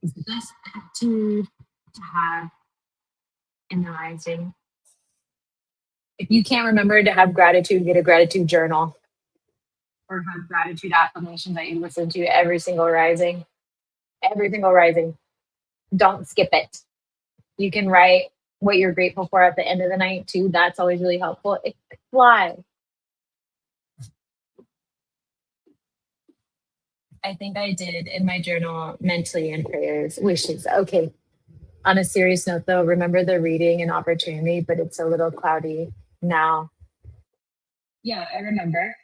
is the best attitude to have in the rising. If you can't remember to have gratitude, get a gratitude journal or have gratitude affirmations that you listen to every single rising. Every single rising. Don't skip it. You can write what you're grateful for at the end of the night too. That's always really helpful. It flies. I think I did in my journal mentally and prayers, wishes. Okay. On a serious note though, remember the reading and opportunity, but it's a little cloudy now. Yeah, I remember.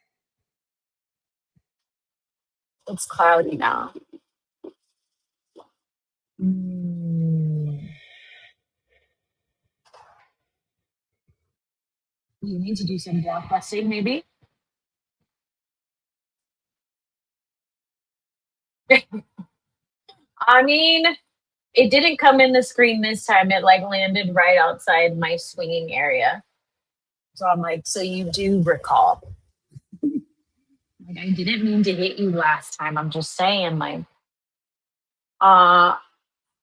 It's cloudy now. Mm. You need to do some blockbusting, maybe. I mean, it didn't come in the screen this time. It like landed right outside my swinging area. So I'm like, so you do recall. Like, I didn't mean to hit you last time. I'm just saying, like, uh,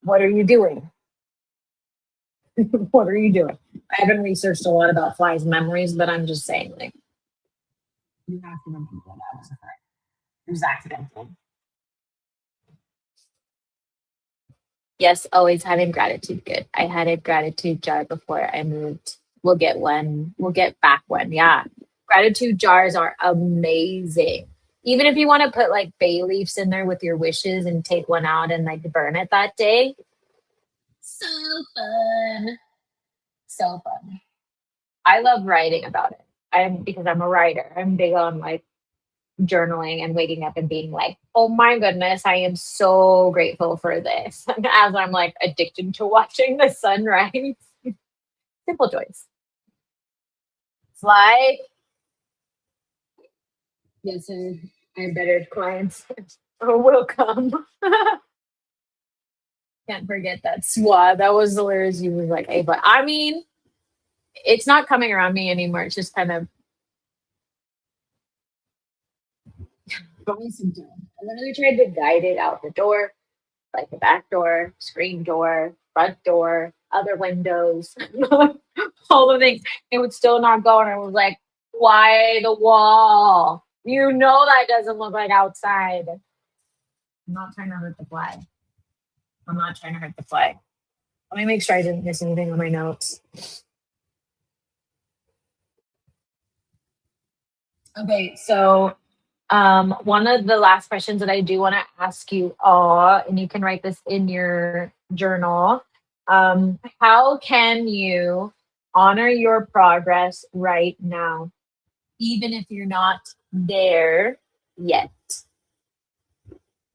what are you doing? What are you doing? I haven't researched a lot about flies' memories, but I'm just saying, like, you have to remember that was a threat. It was accidental. Yes, always having gratitude. Good. I had a gratitude jar before I moved. We'll get one. We'll get back one. Yeah. Gratitude jars are amazing. Even if you want to put like bay leaves in there with your wishes and take one out and like burn it that day. So fun. So fun. I love writing about it. I'm because I'm a writer. I'm big on like journaling and waking up and being like, oh my goodness, I am so grateful for this. As I'm like addicted to watching the sunrise. Simple joys. It's like, yes, and I better clients will come. Can't forget that swat. That was hilarious. You was like, hey, but I mean, it's not coming around me anymore. It's just kind of going some time. I literally tried to guide it out the door, like the back door, screen door, front door, other windows, all the things. It would still not go. And I was like, why the wall? You know that doesn't look like outside. I'm not trying to hurt the fly. I'm not trying to hurt the fly. Let me make sure I didn't miss anything on my notes. Okay, so one of the last questions that I do want to ask you all, and you can write this in your journal. How can you honor your progress right now, even if you're not there yet?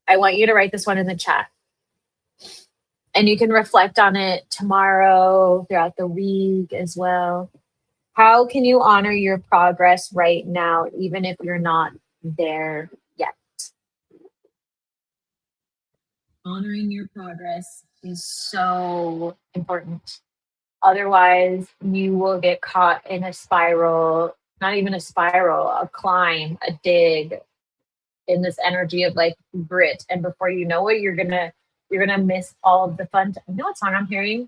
I want you to write this one in the chat. And you can reflect on it tomorrow, throughout the week as well. How can you honor your progress right now, even if you're not there yet? Honoring your progress is so important. Otherwise, you will get caught in a spiral, not even a spiral, a climb, a dig, in this energy of like grit. And before you know it, you're gonna miss all of the fun. You know what song I'm hearing?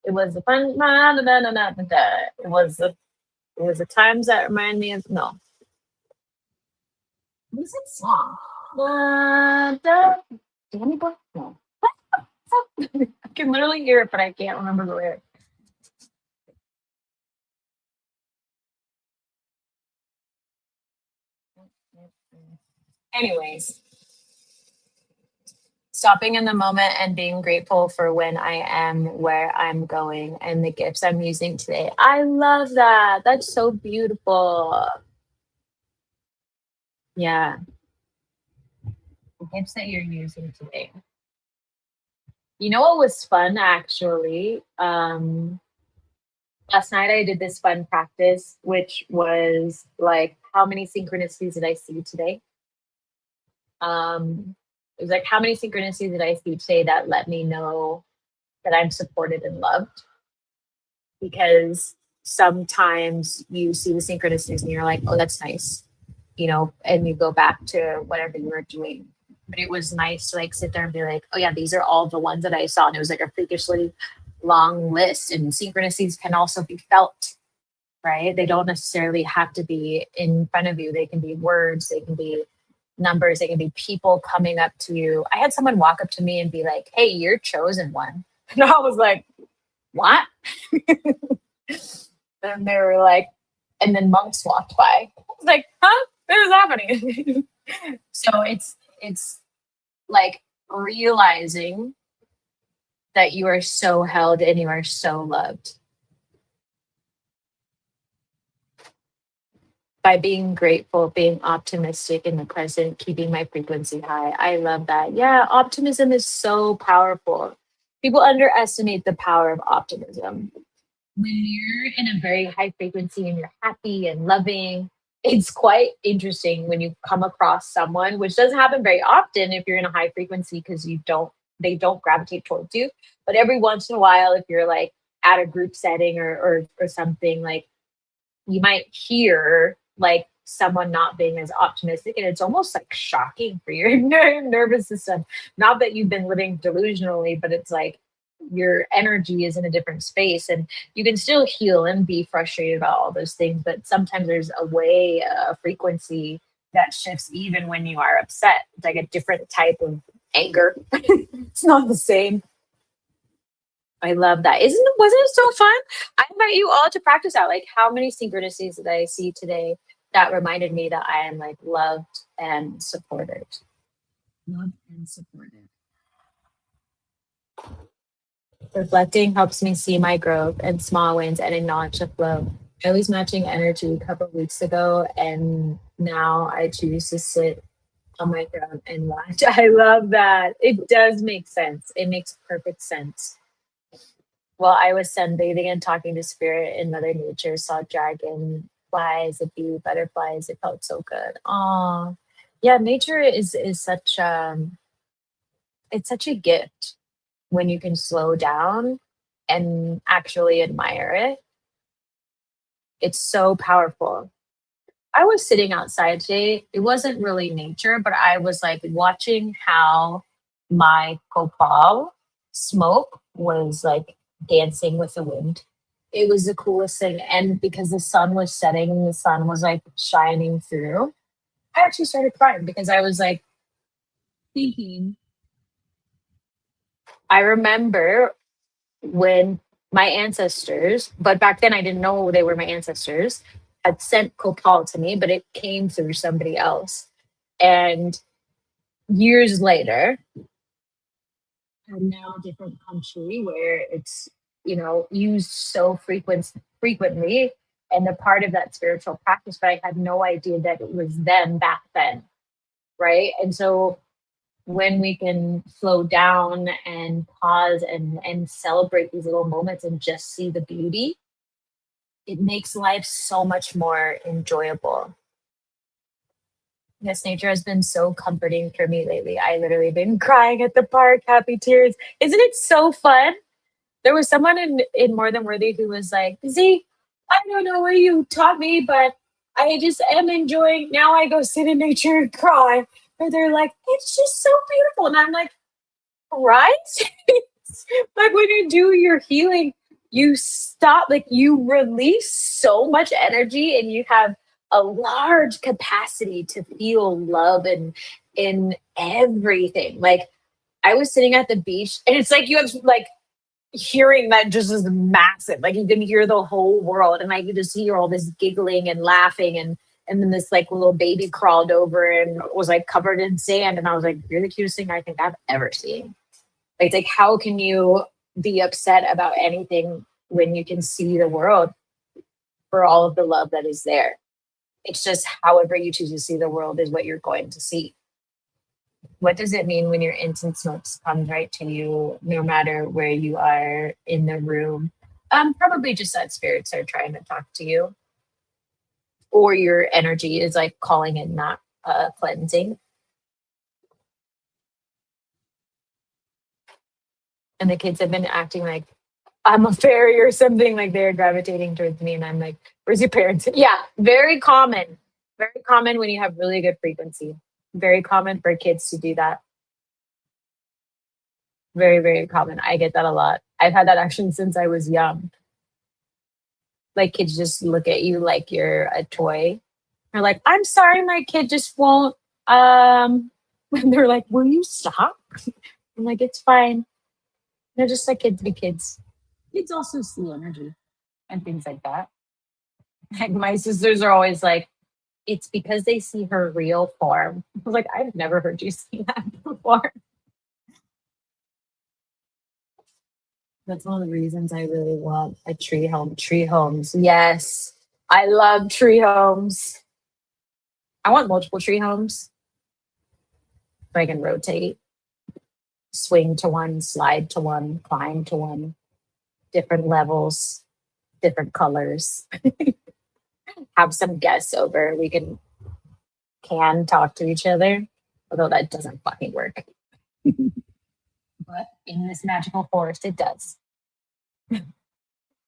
It was the fun. It was the times that remind me of no. What is that song? Danny Boy? No. I can literally hear it, but I can't remember the lyrics. Anyways, stopping in the moment and being grateful for when I am where I'm going and the gifts I'm using today. I love that. That's so beautiful. Yeah, the gifts that you're using today. You know what was fun actually? Last night I did this fun practice, which was like, how many synchronicities did I see today? It was like, how many synchronicities did I see today that let me know that I'm supported and loved? Because sometimes you see the synchronicities and you're like, oh, that's nice, and you go back to whatever you were doing. But it was nice to like sit there and be like, oh yeah, these are all the ones that I saw. And it was like a freakishly long list. And synchronicities can also be felt, right? They don't necessarily have to be in front of you. They can be words, they can be numbers, they can be people coming up to you. I had someone walk up to me and be like, hey, you're chosen one. And I was like, what? And they were like, and then monks walked by. I was like, huh? What is happening? So it's like realizing that you are so held and you are so loved by being grateful, being optimistic in the present, keeping my frequency high. I love that. Yeah, optimism is so powerful. People underestimate the power of optimism. When you're in a very high frequency and you're happy and loving, it's quite interesting when you come across someone, which doesn't happen very often if you're in a high frequency because they don't gravitate towards you. But every once in a while, if you're like at a group setting or something, like you might hear like someone not being as optimistic, and it's almost like shocking for your nervous system. Not that you've been living delusionally, but it's like your energy is in a different space, and you can still heal and be frustrated about all those things, but sometimes there's a way, a frequency that shifts even when you are upset. It's like a different type of anger. It's not the same. I love that. Wasn't it so fun? I invite you all to practice out. Like, how many synchronicities did I see today that reminded me that I am like loved and supported? Loved and supported. Reflecting helps me see my growth and small wins and acknowledge the flow. I was matching energy a couple of weeks ago, and now I choose to sit on my throne and watch. I love that. It does make sense. It makes perfect sense. Well, I was sunbathing and talking to spirit in Mother Nature, saw dragonflies, a bee, butterflies. It felt so good. Oh, yeah, nature is such it's such a gift when you can slow down and actually admire it. It's so powerful. I was sitting outside today. It wasn't really nature, but I was like watching how my copal smoke was like dancing with the wind. It was the coolest thing. And because the sun was setting and the sun was like shining through, I actually started crying because I was like thinking, I remember when my ancestors, but back then I didn't know they were my ancestors, had sent copal to me, but it came through somebody else. And years later, I'm now a different country where it's, used so frequently and a part of that spiritual practice, but I had no idea that it was them back then. Right. And so when we can slow down and pause and celebrate these little moments and just see the beauty, it makes life so much more enjoyable. Yes, nature has been so comforting for me lately. I literally been crying at the park, happy tears. Isn't it so fun? There was someone in More Than Worthy who was like, "Z, I don't know what you taught me, but I just am enjoying. Now I go sit in nature and cry." Or they're like, "It's just so beautiful," and I'm like, "Right?" Like when you do your healing, you stop, like you release so much energy, and you have a large capacity to feel love and in everything. Like I was sitting at the beach, and it's like you have like hearing that just is massive. Like you can hear the whole world, and I could just hear all this giggling and laughing, and then this like little baby crawled over and was like covered in sand, and I was like, "You're the cutest thing I think I've ever seen." Like, it's like how can you be upset about anything when you can see the world for all of the love that is there? It's just however you choose to see the world is what you're going to see. What does it mean when your incense smoke comes right to you, no matter where you are in the room? Probably just that spirits are trying to talk to you, or your energy is like calling in, not cleansing. And the kids have been acting like I'm a fairy or something, like they're gravitating towards me, and I'm like, "Where's your parents?" Yeah, very common. Very common when you have really good frequency. Very common for kids to do that. Very, very common. I get that a lot. I've had that actually since I was young. Like kids just look at you like you're a toy. They're like, "I'm sorry, my kid just won't." And they're like, "Will you stop?" I'm like, "It's fine." They're just like kids be kids. Kids also see energy and things like that. Like my sisters are always like, "It's because they see her real form." I was like, "I've never heard you say that before." That's one of the reasons I really want a tree home. Tree homes. Yes. I love tree homes. I want multiple tree homes so I can rotate, swing to one, slide to one, climb to one, different levels, different colors. Have some guests over. We can talk to each other, although that doesn't fucking work. But in this magical forest, it does.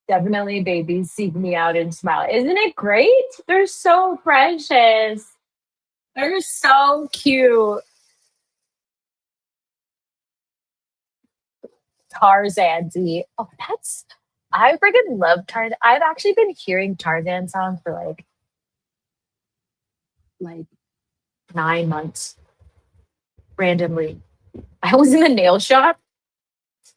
Definitely babies seek me out and smile. Isn't it great? They're so precious. They're so cute. Tarzan Z. Oh, I freaking love Tarzan. I've actually been hearing Tarzan songs for like 9 months randomly. I was in the nail shop.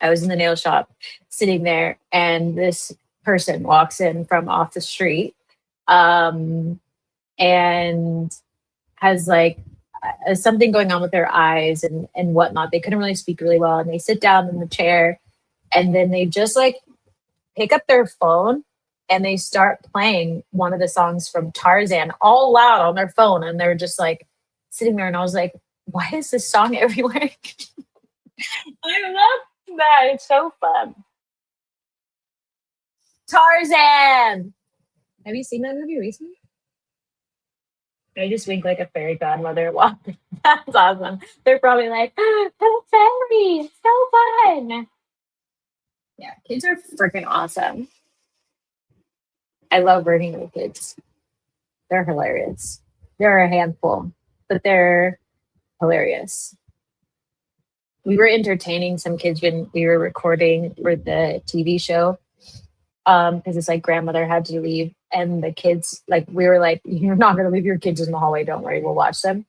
I was in the nail shop sitting there, and this person walks in from off the street, um, and has like something going on with their eyes and whatnot. They couldn't really speak really well, and they sit down in the chair, and then they just like pick up their phone and they start playing one of the songs from Tarzan all loud on their phone, and they're just like sitting there, and I was like, "Why is this song everywhere?" I love that. It's so fun. Tarzan. Have you seen that movie recently? I just wink like a fairy godmother. Wow, that's awesome. They're probably like, "Oh, fairy, so fun." Yeah, kids are freaking awesome. I love working with kids. They're hilarious. They're a handful, but they're hilarious. We were entertaining some kids when we were recording for the TV show, because it's like grandmother had to leave, and the kids, like, we were like, "You're not gonna leave your kids in the hallway, don't worry, we'll watch them."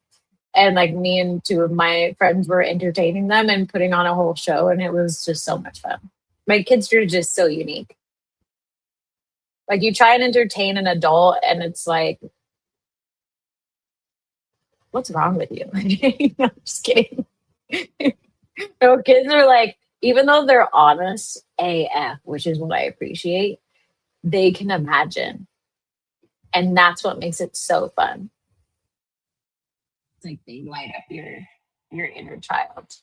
And like me and two of my friends were entertaining them and putting on a whole show, and it was just so much fun. My kids are just so unique. Like you try and entertain an adult, and it's like, "What's wrong with you?" No, I'm just kidding. No, kids are like, even though they're honest AF, which is what I appreciate, they can imagine. And that's what makes it so fun. It's like they light up your your inner child.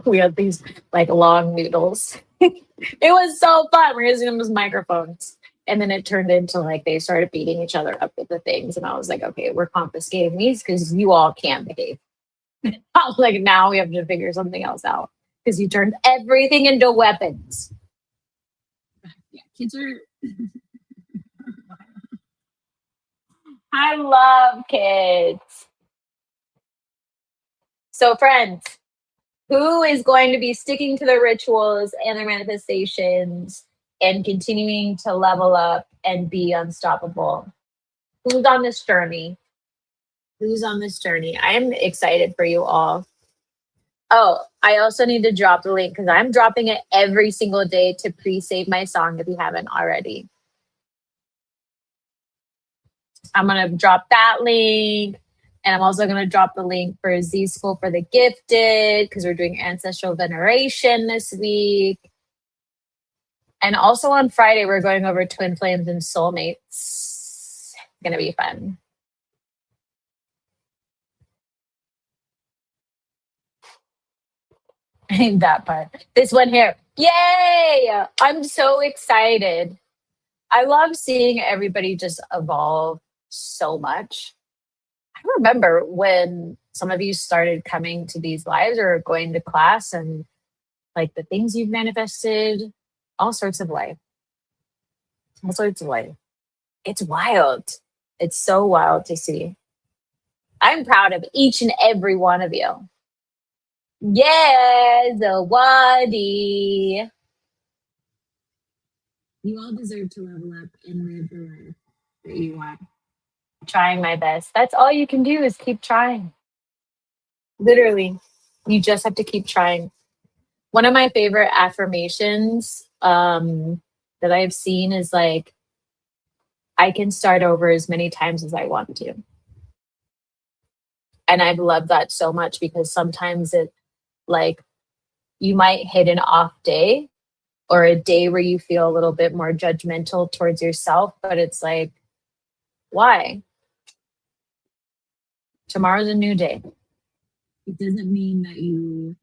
We had these like long noodles. It was so fun. We were using them as microphones. And then it turned into like they started beating each other up with the things. And I was like, okay, we're confiscating these because you all can't behave. I was like, now we have to figure something else out because you turned everything into weapons. Yeah, kids are. I love kids. So, friends, who is going to be sticking to the rituals and their manifestations and continuing to level up and be unstoppable? Who's on this journey? Who's on this journey? I am excited for you all. Oh, I also need to drop the link because I'm dropping it every single day to pre-save my song if you haven't already. I'm going to drop that link. And I'm also going to drop the link for Z School for the Gifted because we're doing ancestral veneration this week. And also on Friday, we're going over twin flames and soulmates. It's going to be fun. That part. This one here. Yay! I'm so excited. I love seeing everybody just evolve so much. I remember when some of you started coming to these lives or going to class and like the things you've manifested, all sorts of life. All sorts of life. It's wild. It's so wild to see. I'm proud of each and every one of you. Yes, Wadi. You all deserve to level up and live the life that you want. Trying my best. That's all you can do is keep trying. Literally, you just have to keep trying. One of my favorite affirmations that I've seen is like, I can start over as many times as I want to. And I've loved that so much because sometimes it like you might hit an off day or a day where you feel a little bit more judgmental towards yourself, but it's like, why? Tomorrow's a new day. It doesn't mean that you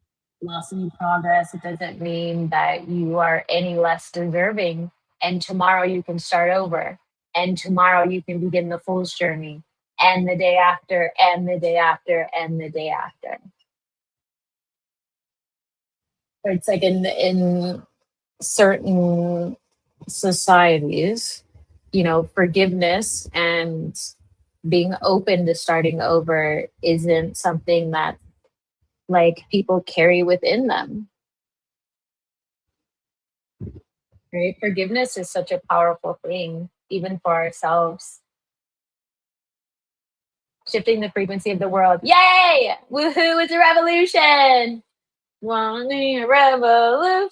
lost any progress. It doesn't mean that you are any less deserving. And tomorrow you can start over. And tomorrow you can begin the fool's journey. And the day after, and the day after, and the day after. It's like in certain societies, you know, forgiveness and being open to starting over isn't something that like people carry within them. Right? Forgiveness is such a powerful thing, even for ourselves. Shifting the frequency of the world. Yay! Woohoo! It's a revolution! Wanting a revolution.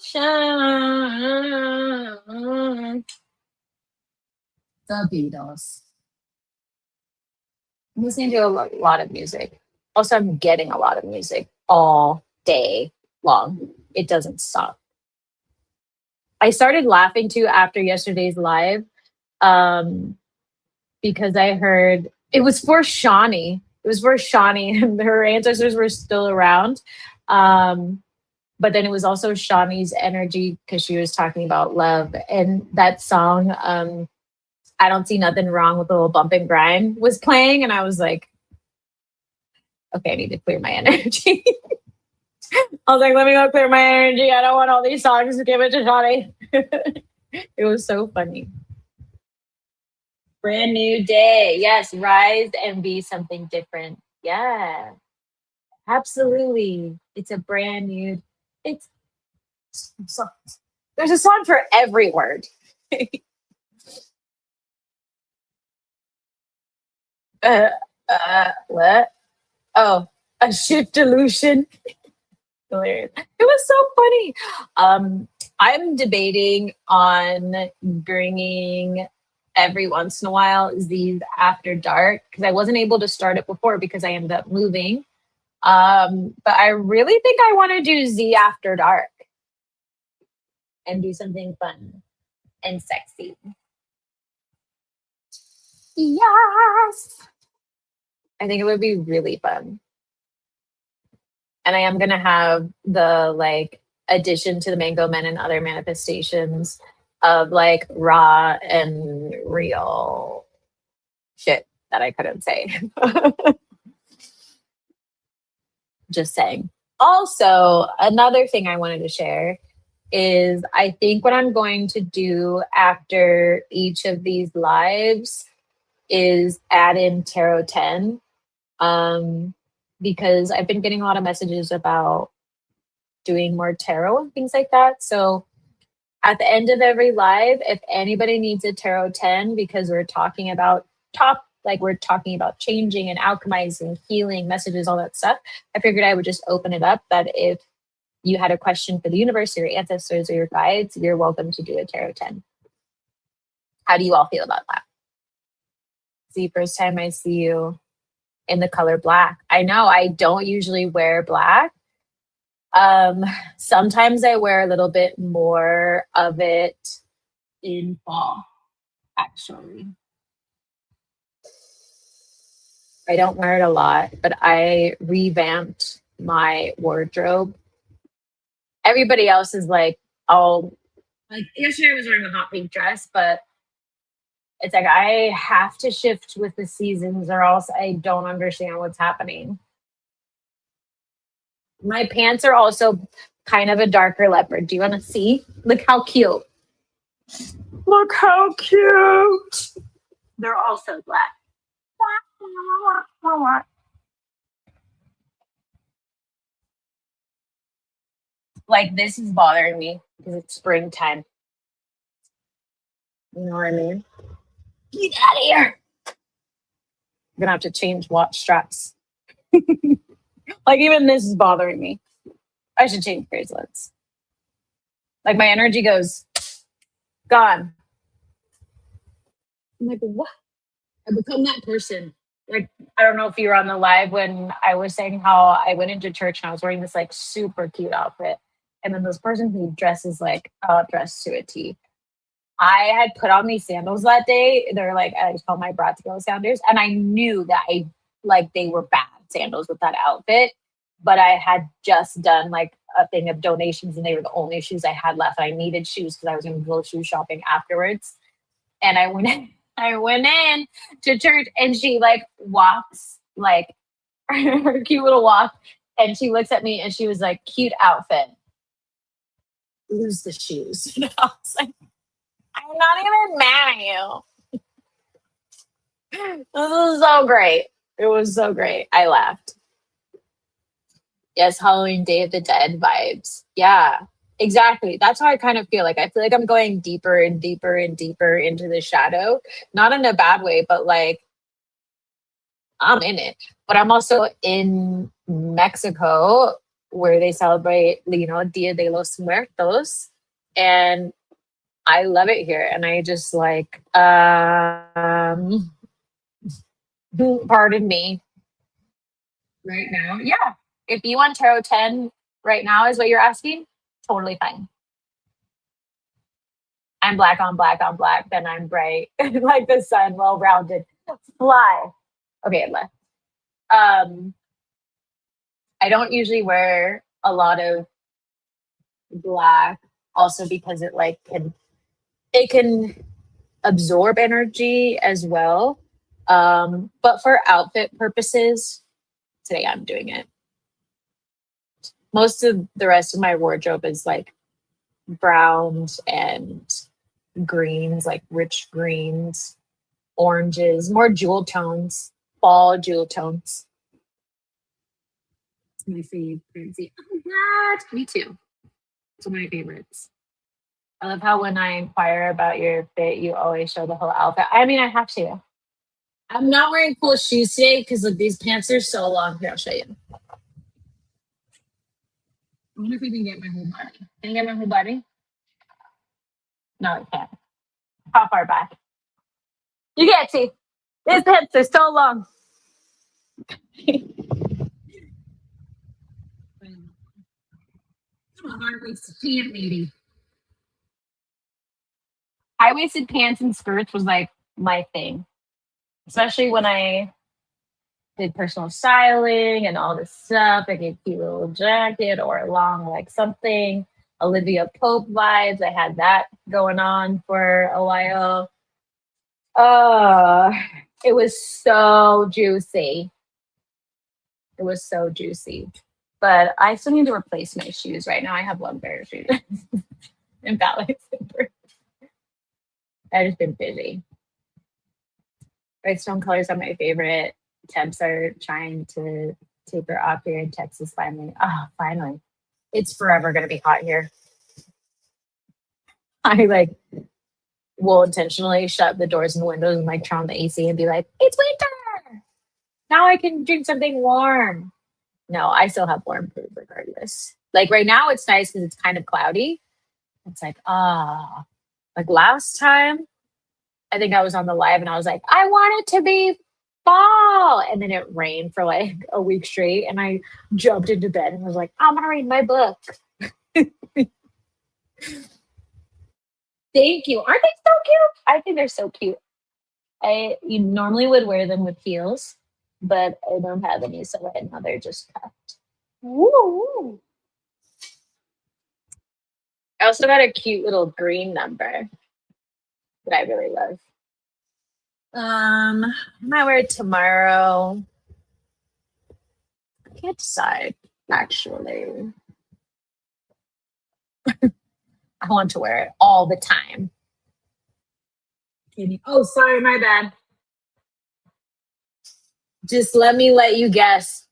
The Beatles. I'm listening to a lot of music. Also, I'm getting a lot of music all day long. It doesn't stop. I started laughing too after yesterday's live because I heard it was for Shawnee. It was for Shawnee, and her ancestors were still around. But then it was also Shawnee's energy because she was talking about love. And that song, I Don't See Nothing Wrong with a Little Bump and Grind, was playing. And I was like, okay, I need to clear my energy. I was like, let me go clear my energy. I don't want all these songs to give it to Shawnee. It was so funny. Brand new day. Yes, rise and be something different. Yeah, absolutely. It's a brand new, it's so, there's a song for every word. uh, what? Oh, a shift illusion. Hilarious. It was so funny. I'm debating on bringing every once in a while Z's After Dark because I wasn't able to start it before because I ended up moving. But I really think I want to do Z After Dark and do something fun and sexy. Yes. I think it would be really fun. And I am gonna have the like addition to the Mango Men and other manifestations of like raw and real shit that I couldn't say. Just saying. Also, another thing I wanted to share is I think what I'm going to do after each of these lives is add in Tarot 10, because I've been getting a lot of messages about doing more tarot and things like that. So at the end of every live, if anybody needs a tarot 10, because we're talking about we're talking about changing and alchemizing, healing, messages, all that stuff, I figured I would just open it up that if you had a question for the universe, your ancestors, or your guides, you're welcome to do a tarot 10. How do you all feel about that? See, first time I see you in the color black. I know I don't usually wear black. Sometimes I wear a little bit more of it in fall, actually. I don't wear it a lot, but I revamped my wardrobe. Everybody else is like, oh, like yesterday I was wearing a hot pink dress, but it's like I have to shift with the seasons or else I don't understand what's happening. My pants are also kind of a darker leopard. Do you want to see? Look how cute. Look how cute. They're also black. Like this is bothering me because it's springtime. You know what I mean? Get out of here. I'm gonna have to change watch straps. Like even this is bothering me. I should change bracelets. Like my energy goes gone. I'm like, what? I become that person. Like, I don't know if you were on the live when I was saying how I went into church and I was wearing this like super cute outfit. And then this person who dresses like dressed to a T. I had put on these sandals that day. They're like, I just call my Bratzico sandals. And I knew that they were bad sandals with that outfit. But I had just done like a thing of donations and they were the only shoes I had left. I needed shoes because I was going to go shoe shopping afterwards. And I went in to church and she like walks like her cute little walk and she looks at me and she was like, cute outfit. Lose the shoes. And I was like, I'm not even mad at you. This was so great. It was so great. I laughed. Yes, Halloween Day of the Dead vibes. Yeah, exactly. That's how I kind of feel. Like I feel like I'm going deeper and deeper and deeper into the shadow. Not in a bad way, but like I'm in it. But I'm also in Mexico where they celebrate, Dia de los Muertos. And I love it here. And I just like pardon me right now. Yeah. If you want tarot 10 right now is what you're asking, totally fine. I'm black on black on black, then I'm bright like the sun, well rounded. Fly. Okay, it left. Um, I don't usually wear a lot of black, also because it can absorb energy as well. But for outfit purposes, today I'm doing it. Most of the rest of my wardrobe is like browns and greens, like rich greens, oranges, more jewel tones, fall jewel tones. It's my favorite. Oh, what? Me too. It's one of my favorites. I love how when I inquire about your fit, you always show the whole outfit. I mean, I have to. I'm not wearing cool shoes today because look, these pants are so long. Here, I'll show you. I wonder if we can get my whole body. Can you get my whole body? No, I can't. How far back? You can't see. These pants are so long. I'm a high-waisted pant lady. High-waisted pants and skirts was like my thing, especially when I did personal styling and all this stuff. I gave cute little jacket or a long like something. Olivia Pope vibes. I had that going on for a while. Uh, it was so juicy. It was so juicy. But I still need to replace my shoes right now. I have one pair of shoes in ballet slippers. I've just been busy. Redstone colors are my favorite. Temps are trying to taper off here in Texas finally. Oh, finally. It's forever gonna be hot here. I like will intentionally shut the doors and windows and like turn on the AC and be like, it's winter. Now I can drink something warm. No, I still have warm food regardless. Like right now it's nice because it's kind of cloudy. It's like, like last time, I think I was on the live and I was like, I want it to be fall. And then it rained for like a week straight. And I jumped into bed and was like, I'm going to read my book. Thank you. Aren't they so cute? I think they're so cute. You normally would wear them with heels, but I don't have any, so right now they're just cuffed. Woo! I also got a cute little green number that I really love. I might wear it tomorrow. I can't decide, actually. I want to wear it all the time. Oh, sorry, my bad. Just let you guess.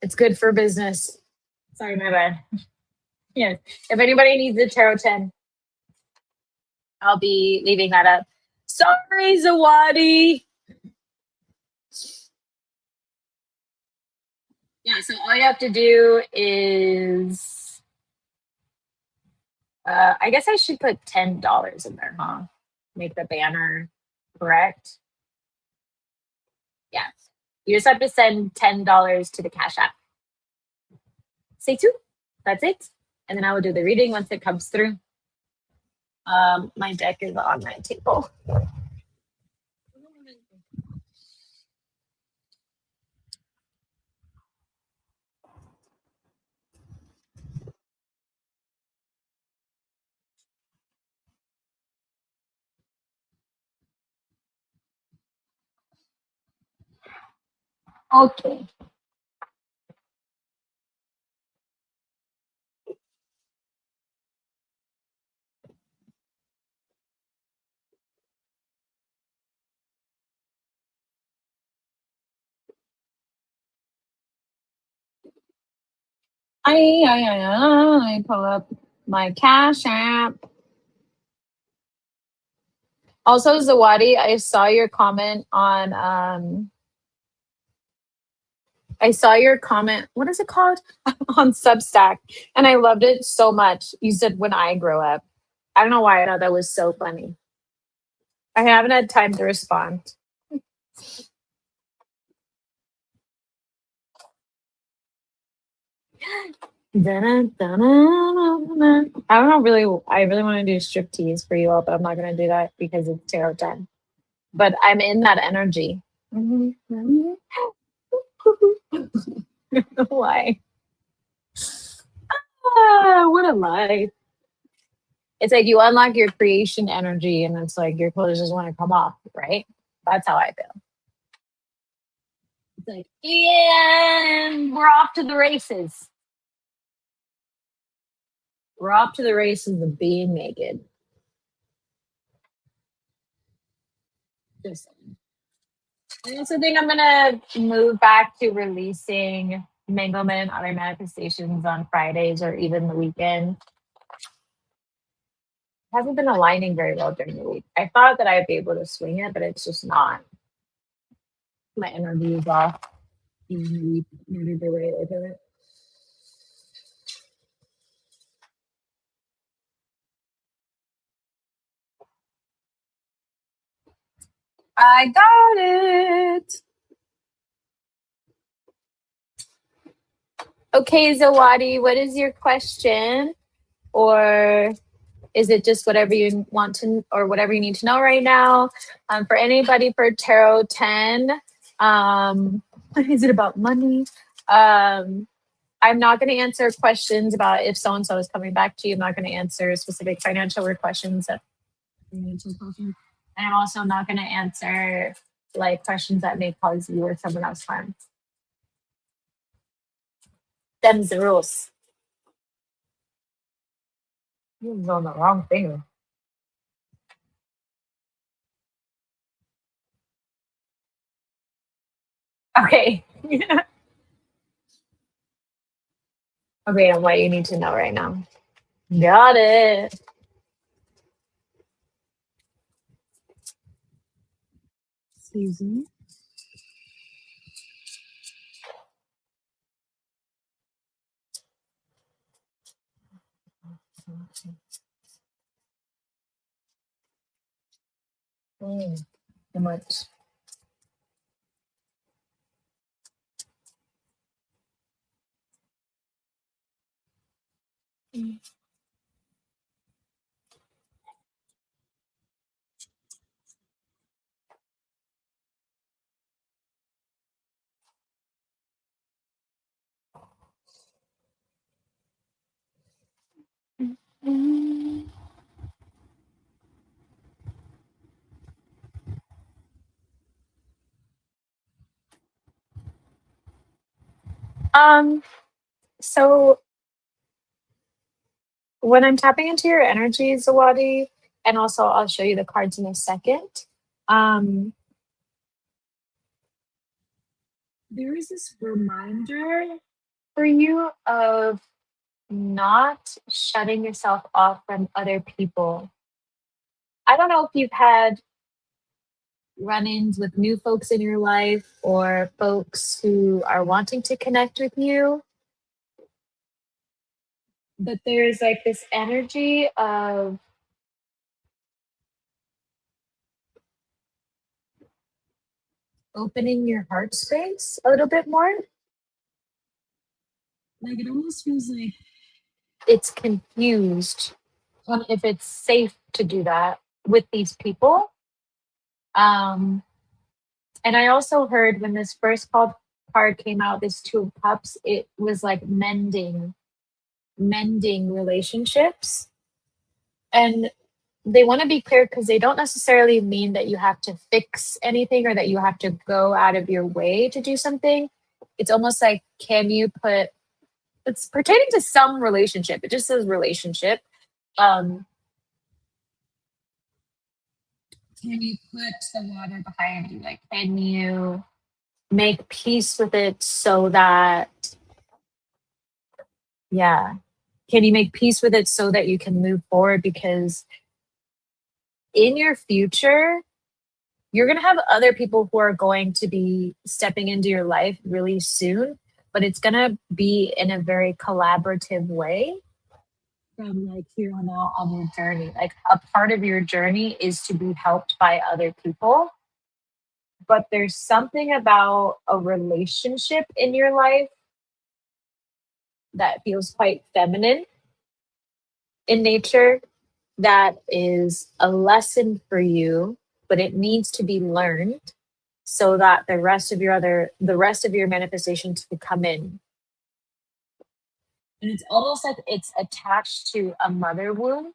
It's good for business. Sorry, my bad. Yes. If anybody needs a tarot 10, I'll be leaving that up. Sorry, Zawadi. Yeah, so all you have to do is, I guess I should put $10 in there, huh? Make the banner correct. Yeah. You just have to send $10 to the Cash App. Say two. That's it. And then I will do the reading once it comes through. My deck is on my table. Okay. I pull up my Cash App. Also, Zawadi, I saw your comment on I saw your comment, what is it called? On Substack. And I loved it so much. You said when I grow up. I don't know why I thought that was so funny. I haven't had time to respond. I don't know really I really want to do striptease for you all, but I'm not gonna do that because it's tarot time. But I'm in that energy. Why? What a lie. It's like you unlock your creation energy and it's like your clothes just want to come off, right? That's how I feel. It's like, and we're off to the races. We're off to the races of being naked. Just saying. I also think I'm gonna move back to releasing Manglement and other manifestations on Fridays or even the weekend. It hasn't been aligning very well during the week. I thought that I'd be able to swing it, but it's just not. My energy is off. Maybe the way I do it. I got it. Okay, Zawadi, what is your question? Or is it just whatever you want to, or whatever you need to know right now? For anybody for Tarot 10, Is it about money? Um, I'm not going to answer questions about if so and so is coming back to you. I'm not going to answer specific financial or questions that financial questions. And I'm also not going to answer like questions that may cause you or someone else harm. Them's the rules. You're on the wrong thing. Okay. Okay, and what you need to know right now. Got it. Excuse me. How much? Um, so when I'm tapping into your energy, Zawadi, and also I'll show you the cards in a second. Um, there is this reminder for you of not shutting yourself off from other people. I don't know if you've had run ins with new folks in your life or folks who are wanting to connect with you, but there's like this energy of opening your heart space a little bit more. Like it almost feels like it's confused on if it's safe to do that with these people. Um, and I also heard when this first card came out, this Two of Cups, it was like mending relationships. And they want to be clear because they don't necessarily mean that you have to fix anything or that you have to go out of your way to do something. It's almost like, can you put, it's pertaining to some relationship. It just says relationship. Um, can you put the water behind you? Like, can you make peace with it so that, yeah, can you make peace with it so that you can move forward? Because in your future, you're going to have other people who are going to be stepping into your life really soon, but it's going to be in a very collaborative way from like here on out on your journey. Like a part of your journey is to be helped by other people, but there's something about a relationship in your life that feels quite feminine in nature that is a lesson for you, but it needs to be learned so that the rest of your manifestations can come in. And it's almost like it's attached to a mother wound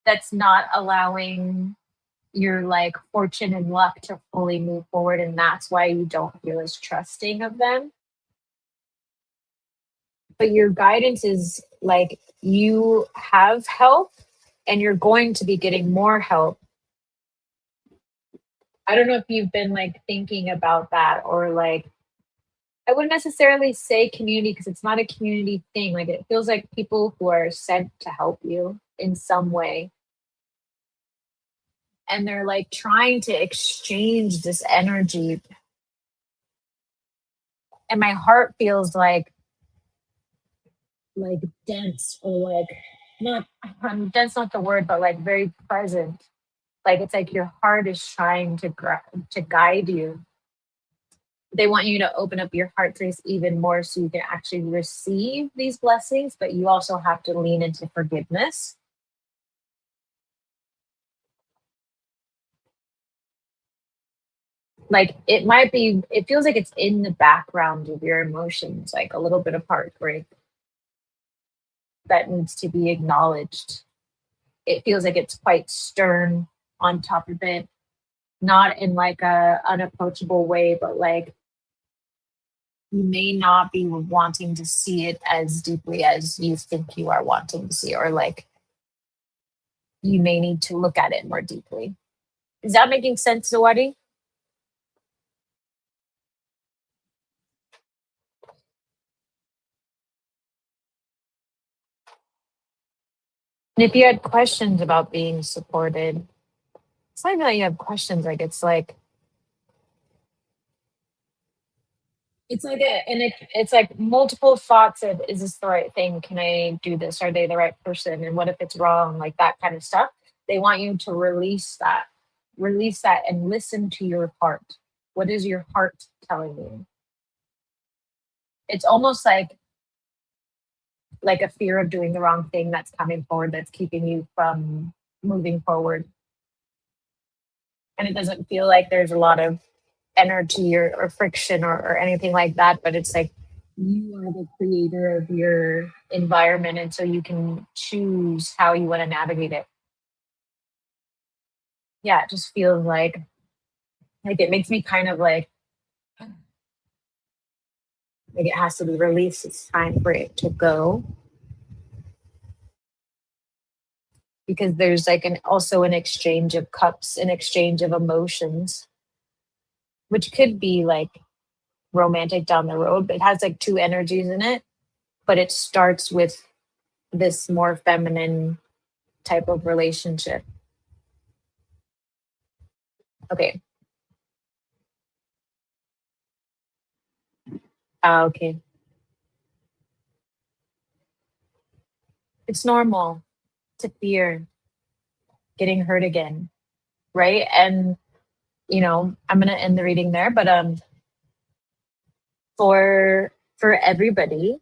that's not allowing your like fortune and luck to fully move forward, and that's why you don't feel as trusting of them. But your guidance is like you have help and you're going to be getting more help. I don't know if you've been like thinking about that or like I wouldn't necessarily say community because it's not a community thing. Like it feels like people who are sent to help you in some way. And they're like trying to exchange this energy. And my heart feels like dense or like not dense not the word, but like very present. Like it's like your heart is trying to guide you. They want you to open up your heart space even more so you can actually receive these blessings, but you also have to lean into forgiveness. Like it feels like it's in the background of your emotions, like a little bit of heartbreak that needs to be acknowledged. It feels like it's quite stern on top of it, not in like a unapproachable way, but like you may not be wanting to see it as deeply as you think you are wanting to see, or like you may need to look at it more deeply. Is that making sense, Zawadi? And if you had questions about being supported, it's not even that you have questions, like it's like it's like multiple thoughts of, is this the right thing? Can I do this? Are they the right person? And what if it's wrong? Like that kind of stuff. They want you to release that and listen to your heart. What is your heart telling you? It's almost like a fear of doing the wrong thing that's coming forward, that's keeping you from moving forward. And it doesn't feel like there's a lot of energy or friction or anything like that, but it's like you are the creator of your environment, and so you can choose how you want to navigate it. Yeah, it just feels like it makes me kind of like it has to be released. It's time for it to go, because there's like an also an exchange of cups, an exchange of emotions, which could be like romantic down the road, but it has like two energies in it. But it starts with this more feminine type of relationship. Okay. Okay. It's normal to fear getting hurt again, right? And I'm gonna end the reading there, but for everybody,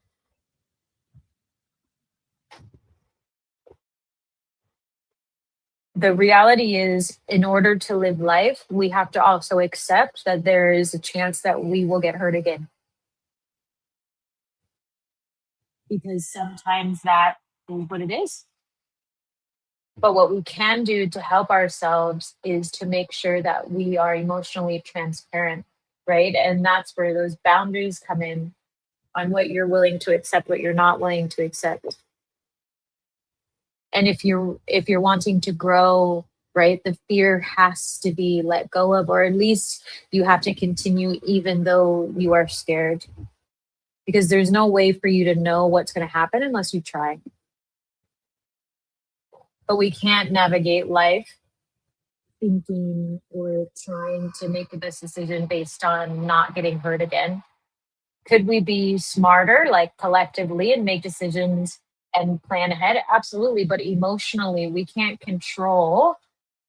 the reality is, in order to live life, we have to also accept that there is a chance that we will get hurt again, because sometimes that is what it is. But what we can do to help ourselves is to make sure that we are emotionally transparent, right? And that's where those boundaries come in, on what you're willing to accept, what you're not willing to accept. And if you're wanting to grow, right, the fear has to be let go of, or at least you have to continue even though you are scared, because there's no way for you to know what's going to happen unless you try. But we can't navigate life thinking or trying to make the best decision based on not getting hurt again. Could we be smarter, like collectively, and make decisions and plan ahead? Absolutely. But emotionally, we can't control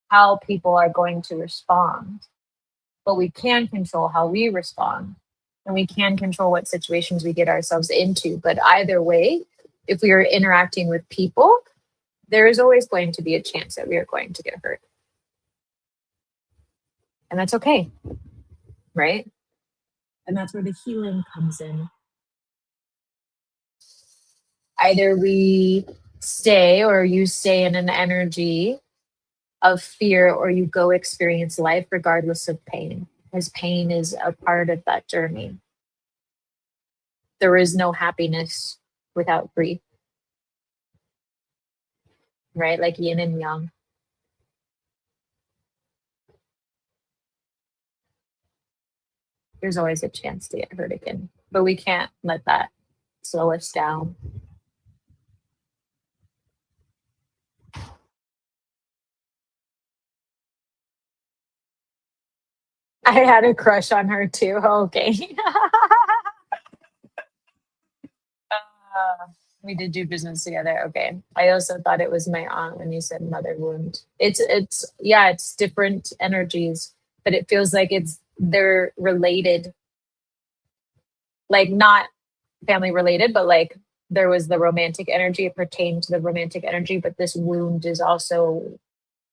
how people are going to respond, but we can control how we respond. And we can control what situations we get ourselves into. But either way, if we are interacting with people, there is always going to be a chance that we are going to get hurt. And that's okay, right? And that's where the healing comes in. Either we stay, or you stay in an energy of fear, or you go experience life regardless of pain, because pain is a part of that journey. There is no happiness without grief, right? Like yin and yang. There's always a chance to get hurt again, but we can't let that slow us down. I had a crush on her too. Okay. Uh, we did do business together. Okay. I also thought it was my aunt when you said mother wound. It's yeah, it's different energies, but it feels like they're related. Like not family related, but like there was the romantic energy, it pertained to the romantic energy, but this wound is also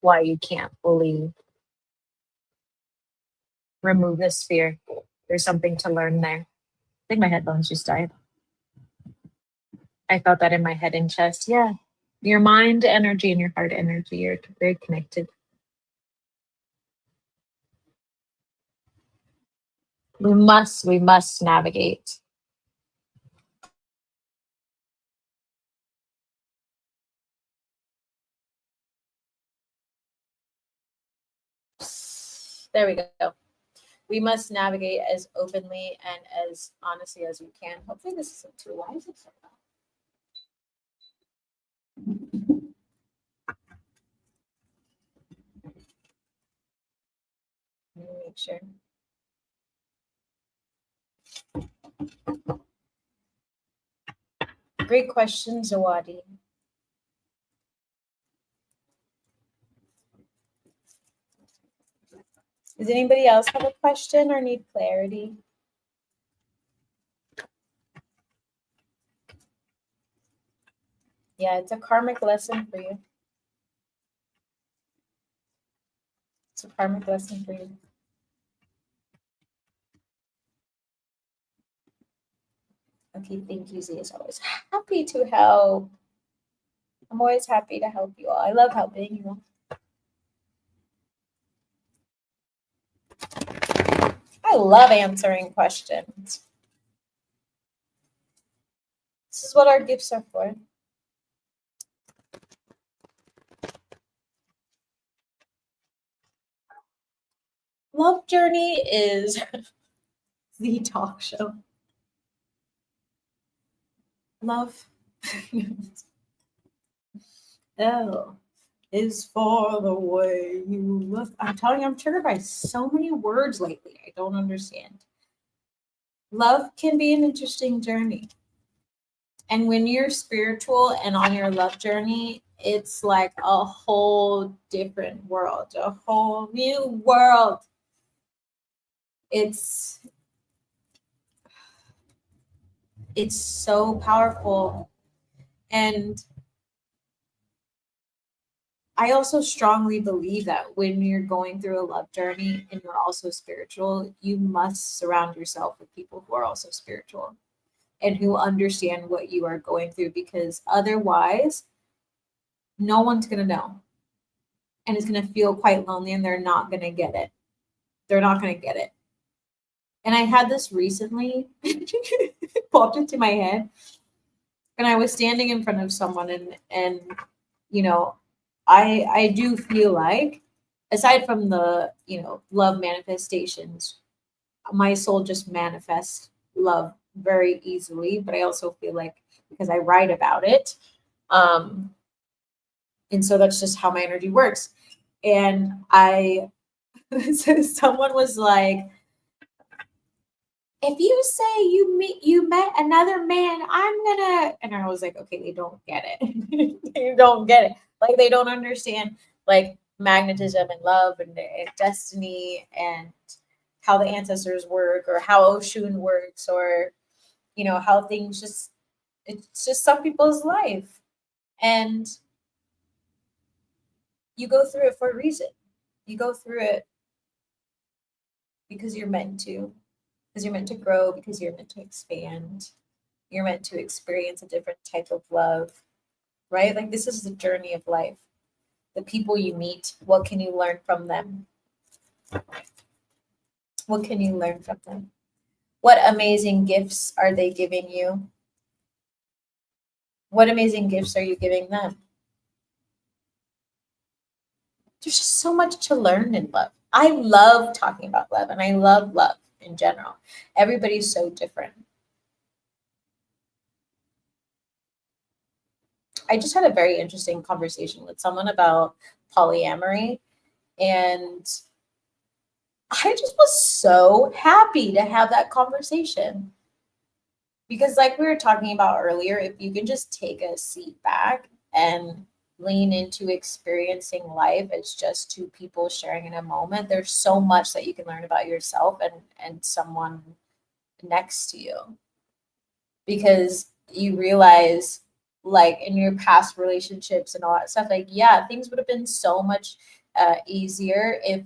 why you can't fully Remove this fear. There's something to learn there. I think my headphones just died. I felt that in my head and chest. Yeah. Your mind energy and your heart energy are very connected. We must navigate. There we go. We must navigate as openly and as honestly as we can. Hopefully this isn't too loud. Is it so loud? Let me make sure. Great question, Zawadi. Does anybody else have a question or need clarity? Yeah, it's a karmic lesson for you. It's a karmic lesson for you. Okay, thank you, Z, as always. Happy to help. I'm always happy to help you all. I love helping you all. I love answering questions. This is what our gifts are for. Love Journey is the talk show. Love L is for the way you look. I'm telling you, I'm triggered by so many words lately. I don't understand. Love can be an interesting journey. And when you're spiritual and on your love journey, it's like a whole different world, a whole new world. It's so powerful. And I also strongly believe that when you're going through a love journey and you're also spiritual, you must surround yourself with people who are also spiritual and who understand what you are going through, because otherwise, no one's going to know. And it's going to feel quite lonely and they're not going to get it. They're not going to get it. And I had this recently, it popped into my head. And I was standing in front of someone and you know, I do feel like, aside from the, love manifestations, my soul just manifests love very easily. But I also feel like, because I write about it, and so that's just how my energy works. And so someone was like, if you say you met another man, I'm gonna, and I was like, okay, they don't get it. They don't get it. Like, they don't understand like magnetism and love and destiny and how the ancestors work, or how Oshun works, or how things just, it's just some people's life. And you go through it for a reason. You go through it because you're meant to. Because you're meant to grow, because you're meant to expand. You're meant to experience a different type of love, right? Like, this is the journey of life. The people you meet, what can you learn from them? What can you learn from them? What amazing gifts are they giving you? What amazing gifts are you giving them? There's just so much to learn in love. I love talking about love, and I love love in general. Everybody's so different. I just had a very interesting conversation with someone about polyamory, and I just was so happy to have that conversation. Because, like we were talking about earlier, if you can just take a seat back and lean into experiencing life as just two people sharing in a moment, there's so much that you can learn about yourself and someone next to you. Because you realize, like, in your past relationships and all that stuff, like, yeah, things would have been so much easier if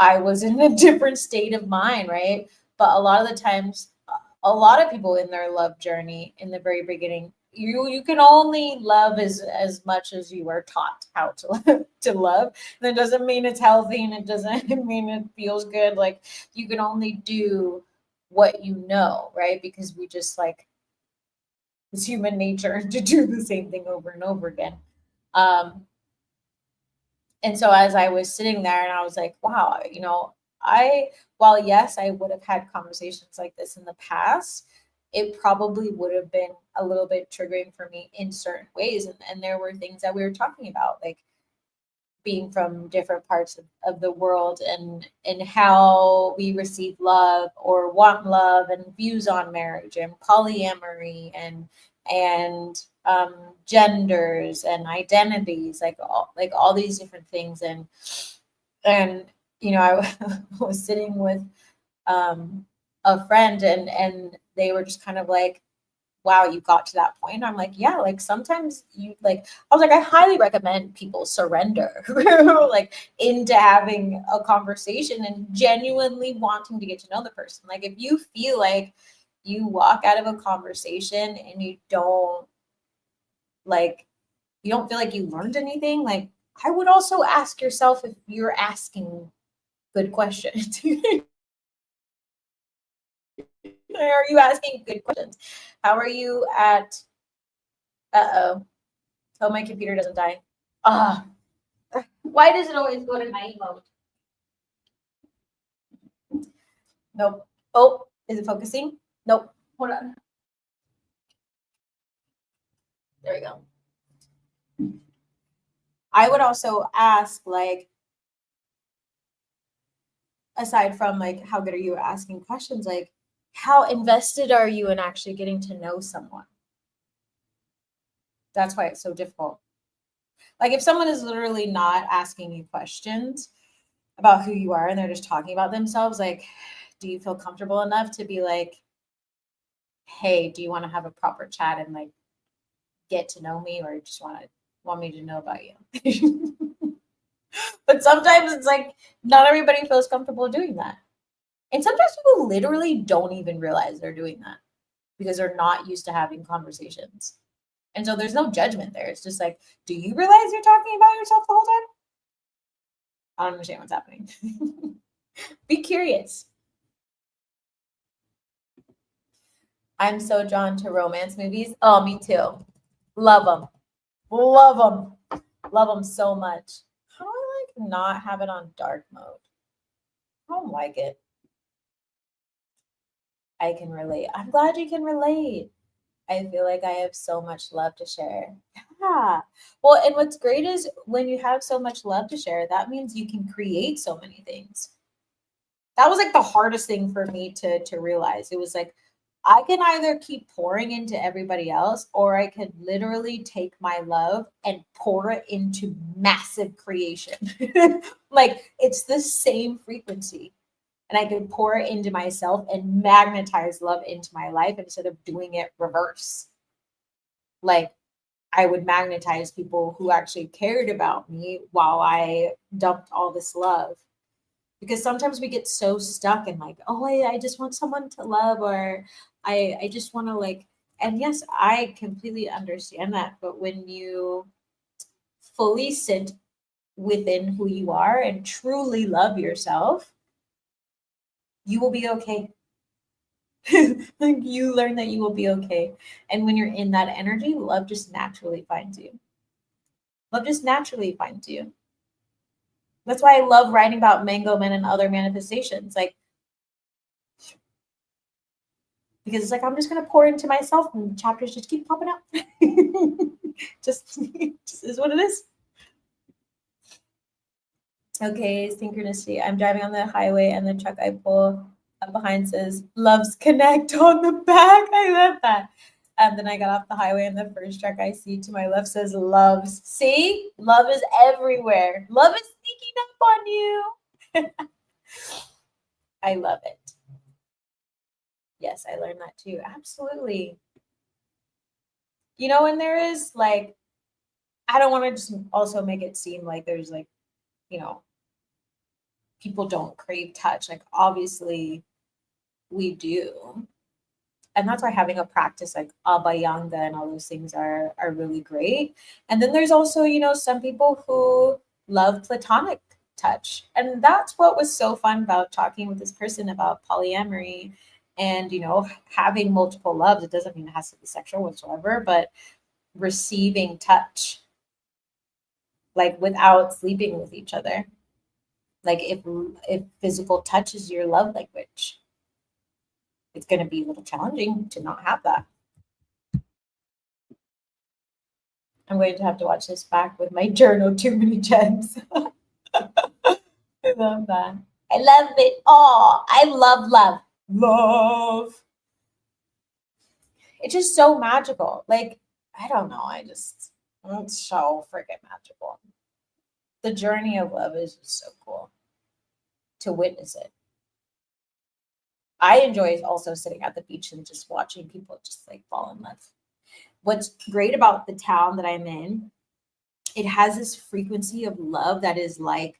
I was in a different state of mind, right? But a lot of the times, a lot of people in their love journey in the very beginning, you can only love as much as you were taught how to love. And that doesn't mean it's healthy, and it doesn't mean it feels good. Like, you can only do what you know, right? Because we just like, it's human nature to do the same thing over and over again. Um, and so as I was sitting there and I was like, wow, while yes, I would have had conversations like this in the past, it probably would have been a little bit triggering for me in certain ways. And there were things that we were talking about, like being from different parts of the world, and how we receive love or want love, and views on marriage and polyamory, and genders and identities, like all these different things. And I was sitting with a friend, and they were just kind of like, wow, you got to that point. I'm like, yeah, like sometimes I was like, I highly recommend people surrender like into having a conversation and genuinely wanting to get to know the person. Like, if you feel like you walk out of a conversation and you don't feel like you learned anything, like, I would also ask yourself if you're asking good questions. Are you asking good questions? How are you at uh-oh. Oh, my computer doesn't die. Ah, why does it always go to night mode? Nope. Oh, is it focusing? Nope. Hold on. There we go. I would also ask, like, aside from like how good are you at asking questions, like, how invested are you in actually getting to know someone? That's why it's so difficult. Like, if someone is literally not asking you questions about who you are and they're just talking about themselves, like, do you feel comfortable enough to be like, hey, do you want to have a proper chat and like get to know me, or just want me to know about you? But sometimes it's like not everybody feels comfortable doing that. And sometimes people literally don't even realize they're doing that because they're not used to having conversations. And so there's no judgment there. It's just like, do you realize you're talking about yourself the whole time? I don't understand what's happening. Be curious. I'm so drawn to romance movies. Oh, me too. Love them. Love them. Love them so much. How do I like not have it on dark mode? I don't like it. I can relate. I'm glad you can relate. I feel like I have so much love to share. Yeah. Well, and what's great is when you have so much love to share, that means you can create so many things. That was like the hardest thing for me to realize. It was like, I can either keep pouring into everybody else, or I could literally take my love and pour it into massive creation. Like, it's the same frequency. And I could pour it into myself and magnetize love into my life instead of doing it reverse. Like, I would magnetize people who actually cared about me while I dumped all this love. Because sometimes we get so stuck in like, oh, I just want someone to love, or I just want to like, and yes, I completely understand that. But when you fully sit within who you are and truly love yourself, you will be okay. Like, you learn that you will be okay. And when you're in that energy, love just naturally finds you. Love just naturally finds you. That's why I love writing about mango men and other manifestations. Like, because it's like, I'm just gonna pour into myself and chapters just keep popping up. just is what it is. Okay, synchronicity. I'm driving on the highway and the truck I pull up behind says "Loves Connect" on the back. I love that. And then I got off the highway and the first truck I see to my left says "Loves." See, love is everywhere. Love is sneaking up on you. I love it. Yes, I learned that too. Absolutely. And there is like, I don't want to just also make it seem like there's like, you know, people don't crave touch. Like obviously we do. And that's why having a practice like Abhyanga and all those things are really great. And then there's also, some people who love platonic touch. And that's what was so fun about talking with this person about polyamory and, having multiple loves. It doesn't mean it has to be sexual whatsoever, but receiving touch, like without sleeping with each other. Like if physical touch is your love language, it's going to be a little challenging to not have that. I'm going to have to watch this back with my journal, Too Many Gems. I love that. I love it all. I love love. Love. It's just so magical. Like, I don't know. It's so freaking magical. The journey of love is just so cool to witness it. I enjoy also sitting at the beach and just watching people just like fall in love. What's great about the town that I'm in, it has this frequency of love that is like,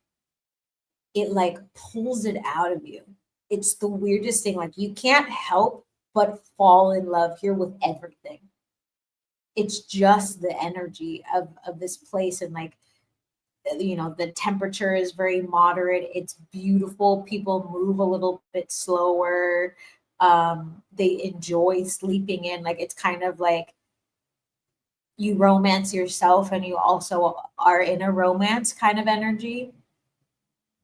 it like pulls it out of you. It's the weirdest thing. Like you can't help but fall in love here with everything. It's just the energy of this place. And like, the temperature is very moderate. It's beautiful. People move a little bit slower. They enjoy sleeping in. Like it's kind of like you romance yourself and you also are in a romance kind of energy.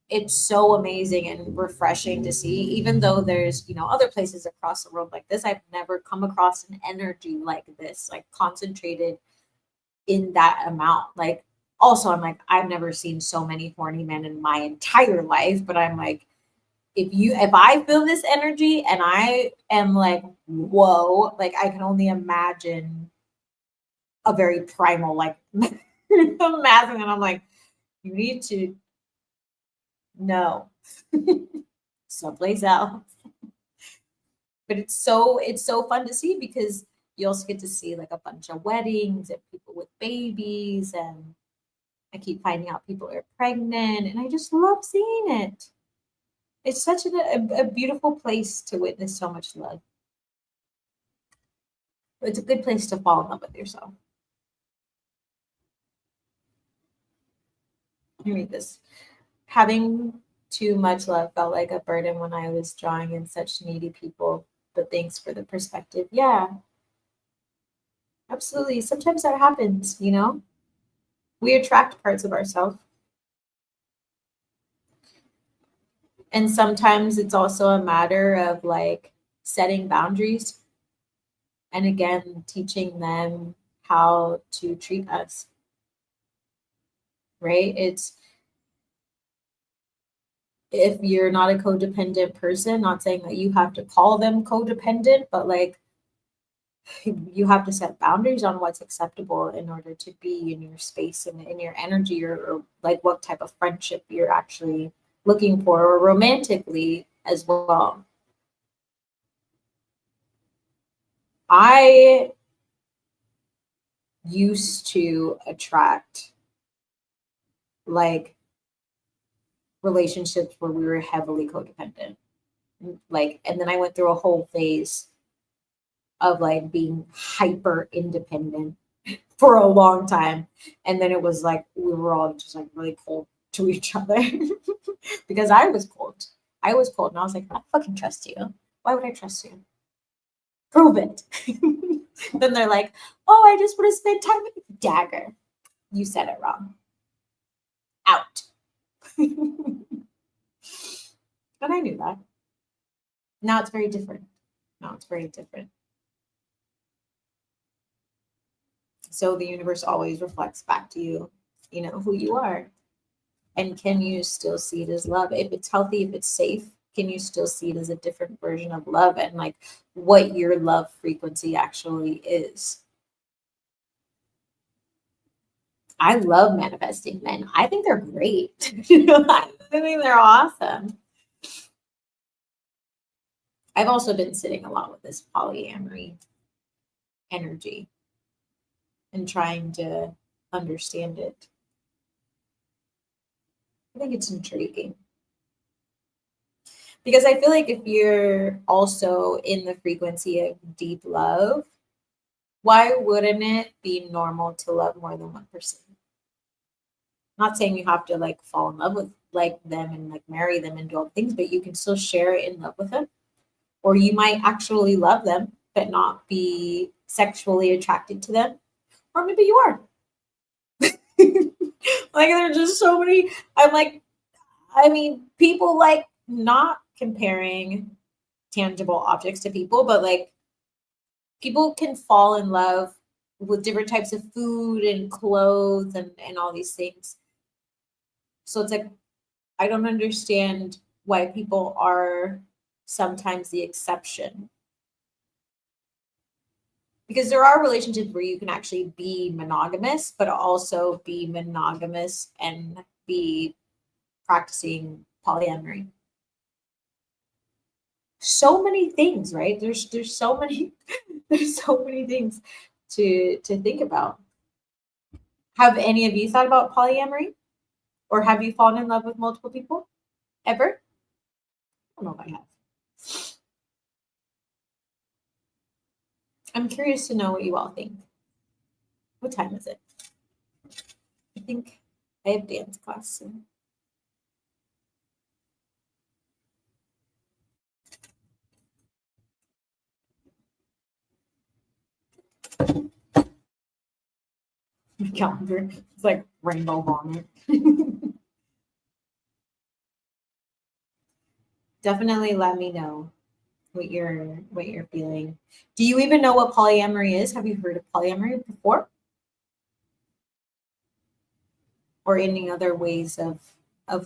It's so amazing and refreshing to see, even though there's, other places across the world like this. I've never come across an energy like this, like concentrated in that amount. Like, also, I'm like, I've never seen so many horny men in my entire life, but I'm like, if I feel this energy and I am like, whoa, like I can only imagine a very primal, like masculine. And I'm like, you need to know someplace else. But it's so fun to see because you also get to see like a bunch of weddings and people with babies, and I keep finding out people are pregnant, and I just love seeing it. It's such a beautiful place to witness so much love. It's a good place to fall in love with yourself. Let me read this. Having too much love felt like a burden when I was drawing in such needy people, but thanks for the perspective. Yeah, absolutely. Sometimes that happens, We attract parts of ourselves. And sometimes it's also a matter of like setting boundaries and again teaching them how to treat us. Right? It's if you're not a codependent person, not saying that you have to call them codependent, but like you have to set boundaries on what's acceptable in order to be in your space and in your energy, or like what type of friendship you're actually looking for, or romantically as well. I used to attract like relationships where we were heavily codependent. Like, and then I went through a whole phase of like being hyper independent for a long time. And then it was like we were all just like really cold to each other because I was cold. I was cold and I was like, I don't fucking trust you. Why would I trust you? Prove it. Then they're like, oh, I just want to spend time with you. Dagger. You said it wrong. Out. But I knew that. Now it's very different. So the universe always reflects back to you, who you are. And can you still see it as love? If it's healthy, if it's safe, can you still see it as a different version of love and like what your love frequency actually is? I love manifesting men. I think they're great. I think they're awesome. I've also been sitting a lot with this polyamory energy and trying to understand it. I think it's intriguing. Because I feel like if you're also in the frequency of deep love, why wouldn't it be normal to love more than one person? Not saying you have to like fall in love with like them and like marry them and do all things, but you can still share in love with them. Or you might actually love them, but not be sexually attracted to them. Or maybe you are. Like there's just so many. I'm like, I mean, people like not comparing tangible objects to people, but like people can fall in love with different types of food and clothes and all these things. So it's like, I don't understand why people are sometimes the exception. Because there are relationships where you can actually be monogamous, but also be monogamous and be practicing polyamory. So many things, right? There's so many there's so many things to think about. Have any of you thought about polyamory? Or have you fallen in love with multiple people? Ever? I don't know if I have. I'm curious to know what you all think. What time is it? I think I have dance class soon. My calendar. It's like rainbow vomit. Definitely let me know what you're feeling. Do you even know what polyamory is? Have you heard of polyamory before? Or any other ways of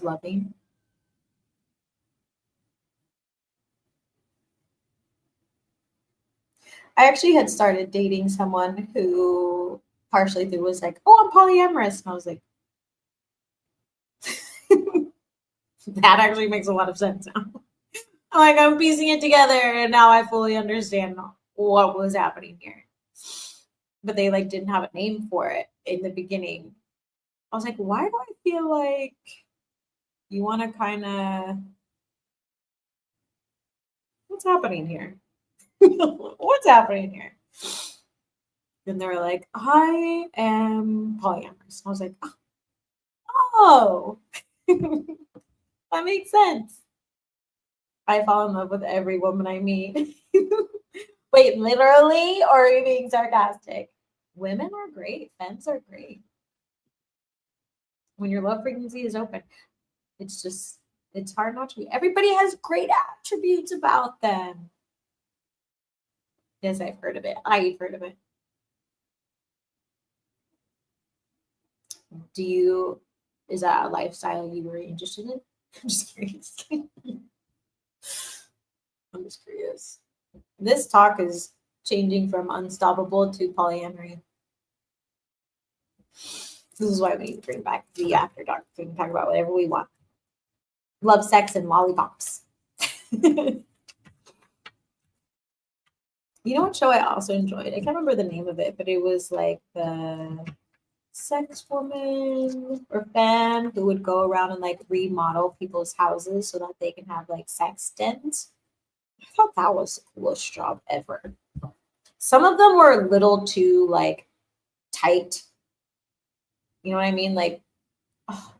loving? I actually had started dating someone who partially through was like, "Oh, I'm polyamorous," and I was like, "That actually makes a lot of sense now." I'm like, I'm piecing it together, and now I fully understand what was happening here. But they like didn't have a name for it in the beginning. I was like, why do I feel like you want to kind of what's happening here? What's happening here? Then they were like, I am polyamorous. I was like, oh, that makes sense. I fall in love with every woman I meet. Wait, literally, or are you being sarcastic? Women are great. Femmes are great. When your love frequency is open, it's just, it's hard not to be. Everybody has great attributes about them. Yes, I've heard of it. I've heard of it. Do you, is that a lifestyle you were interested in? I'm just curious. I'm just curious. This talk is changing from unstoppable to polyamory. This is why we need to bring back the after dark. We can talk about whatever we want. Love, sex, and lollipops. You know what show I also enjoyed? I can't remember the name of it, but it was like the sex woman or femme who would go around and like remodel people's houses so that they can have like sex dens. I thought that was the coolest job ever. Some of them were a little too like tight. You know what I mean? Like, oh,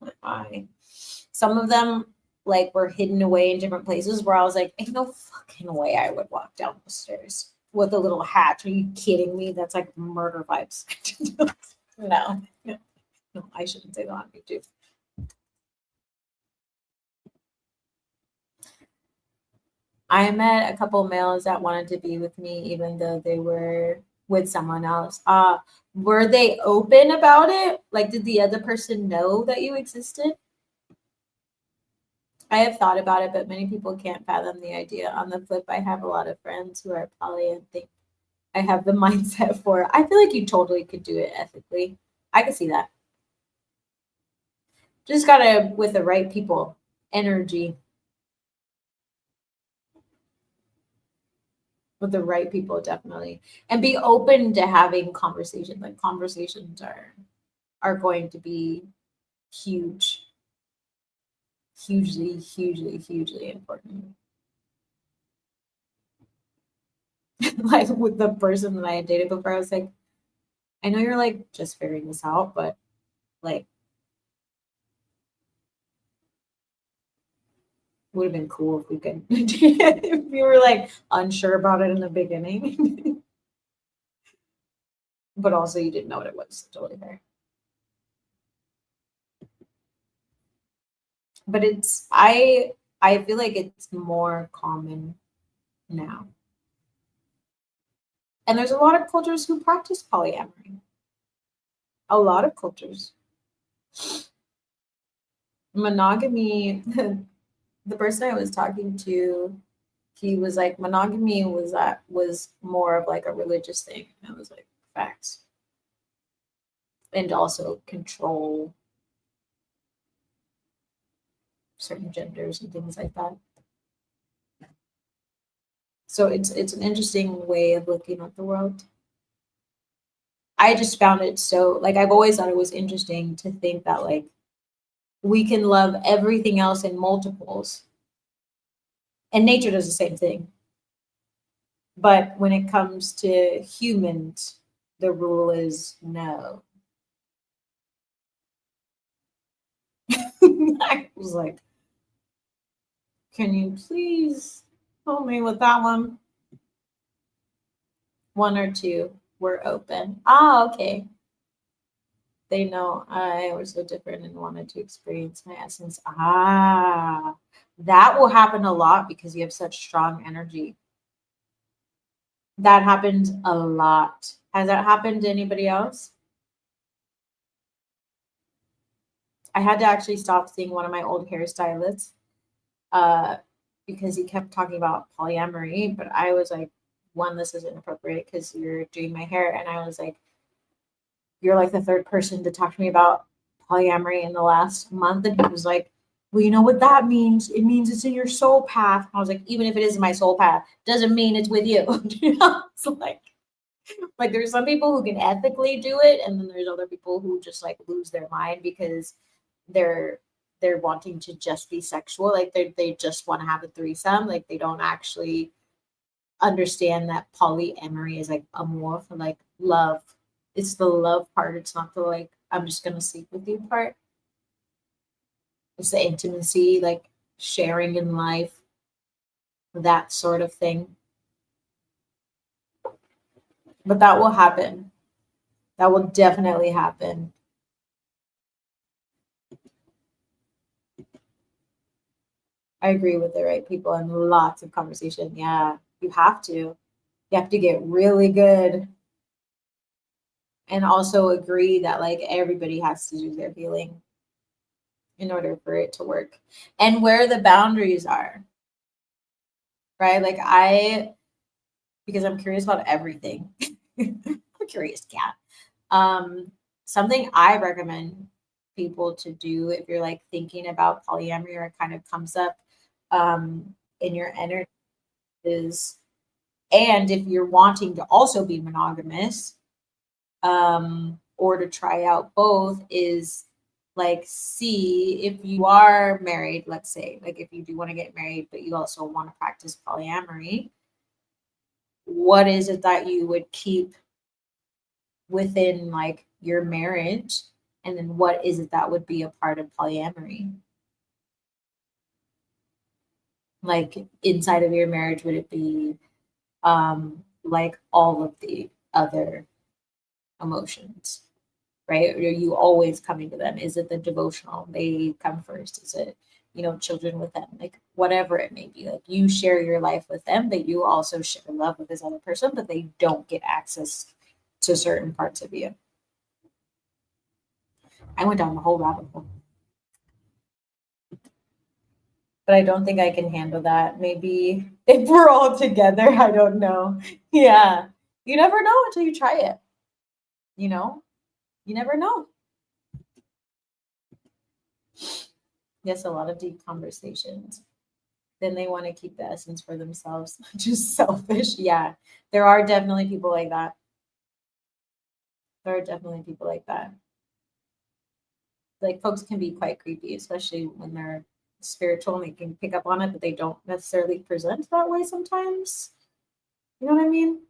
my eye. Some of them like were hidden away in different places where I was like, ain't no fucking way I would walk down the stairs with a little hatch. Are you kidding me? That's like murder vibes. No. No, I shouldn't say that on YouTube. I met a couple males that wanted to be with me even though they were with someone else. Were they open about it? Like, did the other person know that you existed? I have thought about it, but many people can't fathom the idea. On the flip, I have a lot of friends who are poly and think I have the mindset for it. I feel like you totally could do it ethically. I could see that. Just gotta with the right people, energy. With the right people, definitely. And be open to having conversations. Like conversations are going to be huge. hugely, hugely, hugely important. Like with the person that I had dated before, I was like, I know you're like just figuring this out, but like, would have been cool if we could, if you were like unsure about it in the beginning, but also you didn't know what it was. Totally fair. But I feel like it's more common now. And there's a lot of cultures who practice polyamory. A lot of cultures. Monogamy, the person I was talking to, he was like, monogamy was more of like a religious thing. And I was like, facts. And also control certain genders and things like that. So it's an interesting way of looking at the world. I just found it so like I've always thought it was interesting to think that like we can love everything else in multiples. And nature does the same thing. But when it comes to humans, the rule is no. I was like, can you please help me with that one? One or two were open. Ah, okay. They know I was so different and wanted to experience my essence. Ah, that will happen a lot because you have such strong energy. That happens a lot. Has that happened to anybody else? I had to actually stop seeing one of my old hairstylists uh, because he kept talking about polyamory. But I was like, one, this is inappropriate because you're doing my hair. And I was like, you're like the third person to talk to me about polyamory in the last month. And he was like, well, you know what that means? It means it's in your soul path. I was like, even if it is my soul path, doesn't mean it's with you. You know? It's like there's some people who can ethically do it, and then there's other people who just like lose their mind because they're they're wanting to just be sexual. Like they just want to have a threesome. Like they don't actually understand that polyamory is like amor for like love. It's the love part. It's not the like I'm just gonna sleep with you part. It's the intimacy, like sharing in life, that sort of thing. But that will happen. That will definitely happen. I agree with the right people and lots of conversation. Yeah, you have to. You have to get really good and also agree that like everybody has to do their healing in order for it to work and where the boundaries are, right? Like because I'm curious about everything. I'm a curious cat. Something I recommend people to do if you're like thinking about polyamory or it kind of comes up in your energy is, and if you're wanting to also be monogamous, or to try out both, is like see if you are married, let's say, like if you do want to get married, but you also want to practice polyamory, what is it that you would keep within like your marriage? And then what is it that would be a part of polyamory? Like inside of your marriage, would it be like all of the other emotions, right? Are you always coming to them? Is it the devotional? They come first. Is it, children with them? Like whatever it may be. Like you share your life with them, but you also share love with this other person, but they don't get access to certain parts of you. I went down the whole rabbit hole. But I don't think I can handle that. Maybe if we're all together, I don't know. Yeah. You never know until you try it. You know? You never know. Yes, a lot of deep conversations. Then they want to keep the essence for themselves. Just selfish. Yeah. There are definitely people like that. There are definitely people like that. Like folks can be quite creepy, especially when they're spiritual and they can pick up on it, but they don't necessarily present that way sometimes. You know what I mean?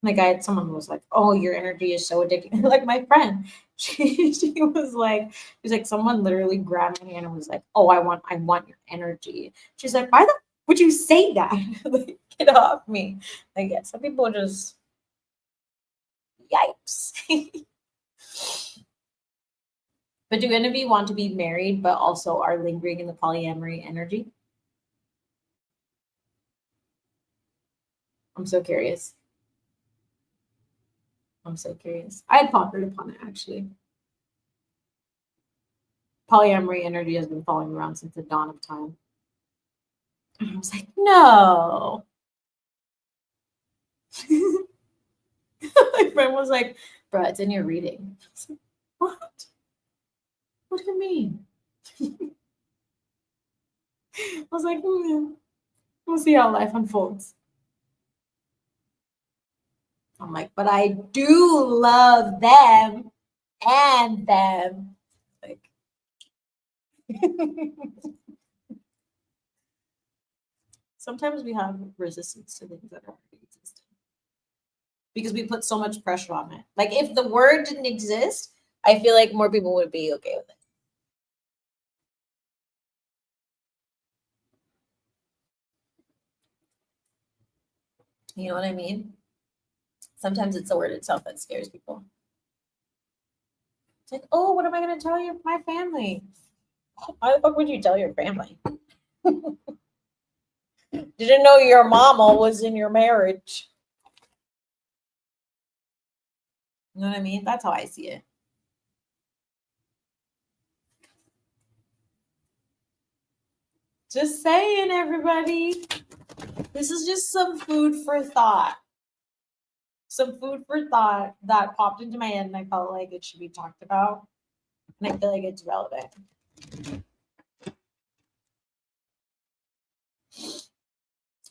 Like I had someone who was like, "Oh, your energy is so addicting." Like my friend, she was like, someone literally grabbed my hand and was like, "Oh, I want your energy." She's like, "Why the would you say that?" Like, get off me. Like, yeah, some people just yikes. But do any of you want to be married, but also are lingering in the polyamory energy? I'm so curious. I'm so curious. I had pondered upon it actually. Polyamory energy has been following around since the dawn of time. And I was like, no. My friend was like, bro, it's in your reading. I was like, what? What do you mean? I was like, we'll see how life unfolds. I'm like, but I do love them and them. Like, sometimes we have resistance to things that are already existing because we put so much pressure on it. Like, if the word didn't exist, I feel like more people would be okay with it. You know what I mean? Sometimes it's the word itself that scares people. It's like, oh, what am I going to tell my family? Why the fuck would you tell your family? Didn't know your mama was in your marriage. You know what I mean? That's how I see it. Just saying, everybody. This is just some food for thought. Some food for thought that popped into my head and I felt like it should be talked about. And I feel like it's relevant. I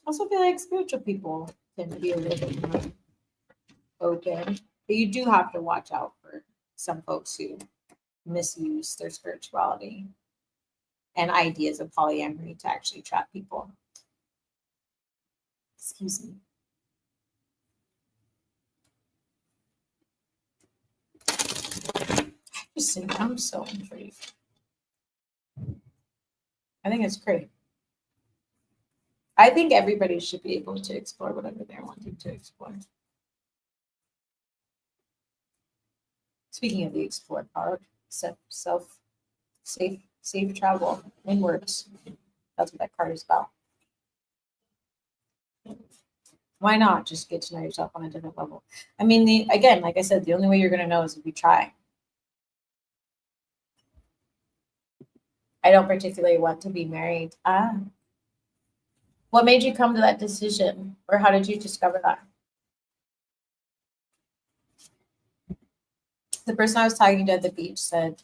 also feel like spiritual people tend to be a little bit more open. But you do have to watch out for some folks who misuse their spirituality and ideas of polyamory to actually trap people. Excuse me. I'm so intrigued. I think it's great. I think everybody should be able to explore whatever they're wanting to explore. Speaking of the explore part, safe travel inwards. That's what that card is about. Why not just get to know yourself on a different level? I mean, again, like I said, the only way you're going to know is if you try. I don't particularly want to be married. What made you come to that decision, or how did you discover that? The person I was talking to at the beach said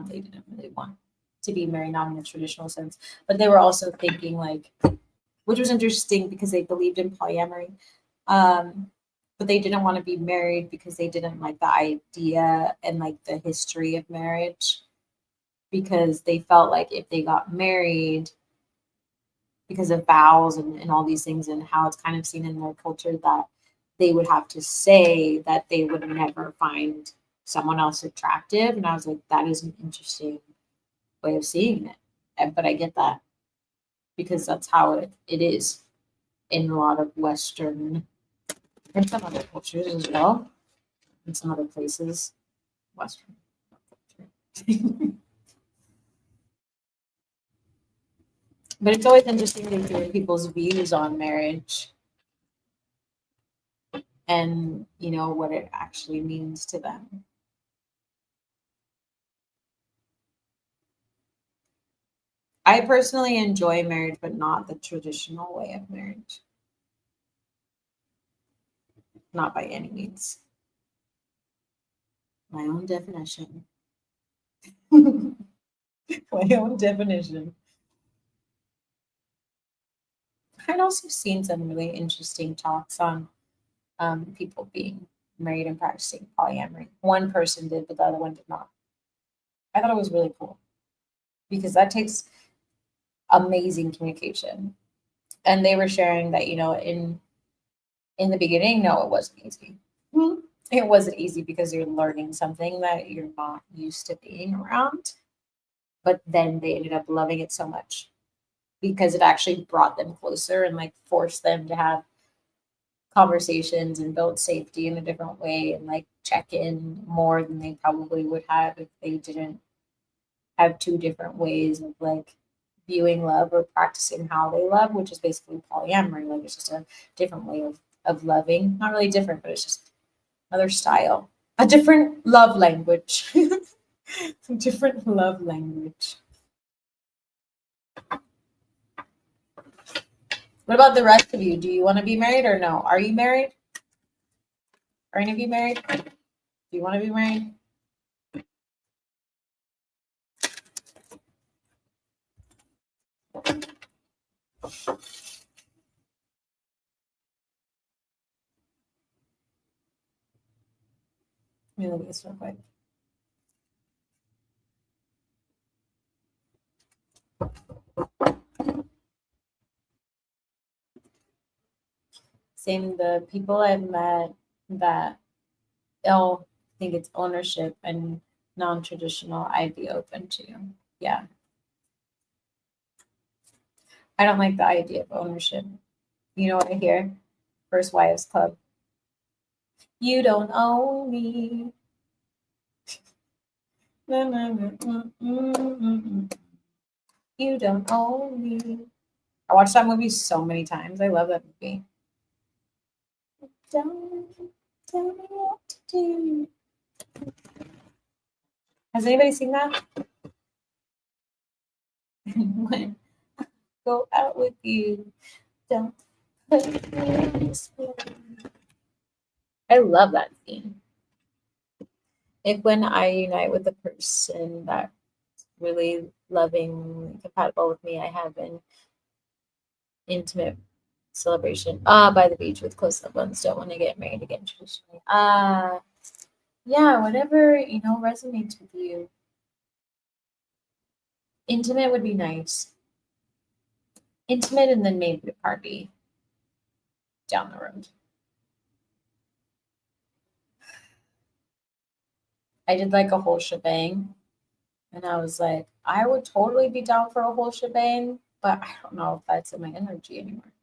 they didn't really want to be married, not in the traditional sense, but they were also thinking like, which was interesting because they believed in polyamory, but they didn't want to be married because they didn't like the idea and like the history of marriage, because they felt like if they got married because of vows and all these things and how it's kind of seen in their culture, that they would have to say that they would never find someone else attractive. And I was like, that is an interesting way of seeing it. But I get that because that's how it is in a lot of Western and some other cultures as well, in some other places. Western culture. But it's always interesting to hear people's views on marriage and, you know, what it actually means to them. I personally enjoy marriage, but not the traditional way of marriage. Not by any means. My own definition. My own definition. I'd also seen some really interesting talks on people being married and practicing polyamory. One person did, but the other one did not. I thought it was really cool because that takes amazing communication. And they were sharing that, you know, in the beginning, no, it wasn't easy. It wasn't easy because you're learning something that you're not used to being around. But then they ended up loving it so much because it actually brought them closer and like forced them to have conversations and build safety in a different way and like check in more than they probably would have if they didn't have two different ways of like viewing love or practicing how they love, which is basically polyamory. Like it's just a different way of loving. Not really different, but it's just another style. A different love language. A different love language. What about the rest of you? Do you want to be married or no? Are you married? Are any of you married? Do you want to be married? Let me look at this real quick. Same, the people I've met that all think it's ownership and non-traditional, I'd be open to. Yeah. I don't like the idea of ownership. You know what I hear? First Wives Club. You don't own me. You don't own me. I watched that movie so many times. I love that movie. Don't tell me what to do. Has anybody seen that? When I go out with you, don't put me in this way. I love that scene. If when I unite with a person that's really loving, compatible with me, I have an intimate celebration by the beach with close loved ones. Don't want to get married again traditionally. Yeah, whatever, you know, resonates with you. Intimate would be nice. Intimate and then maybe a party down the road. I did like a whole shebang, and I was like, I would totally be down for a whole shebang, but I don't know if that's in my energy anymore.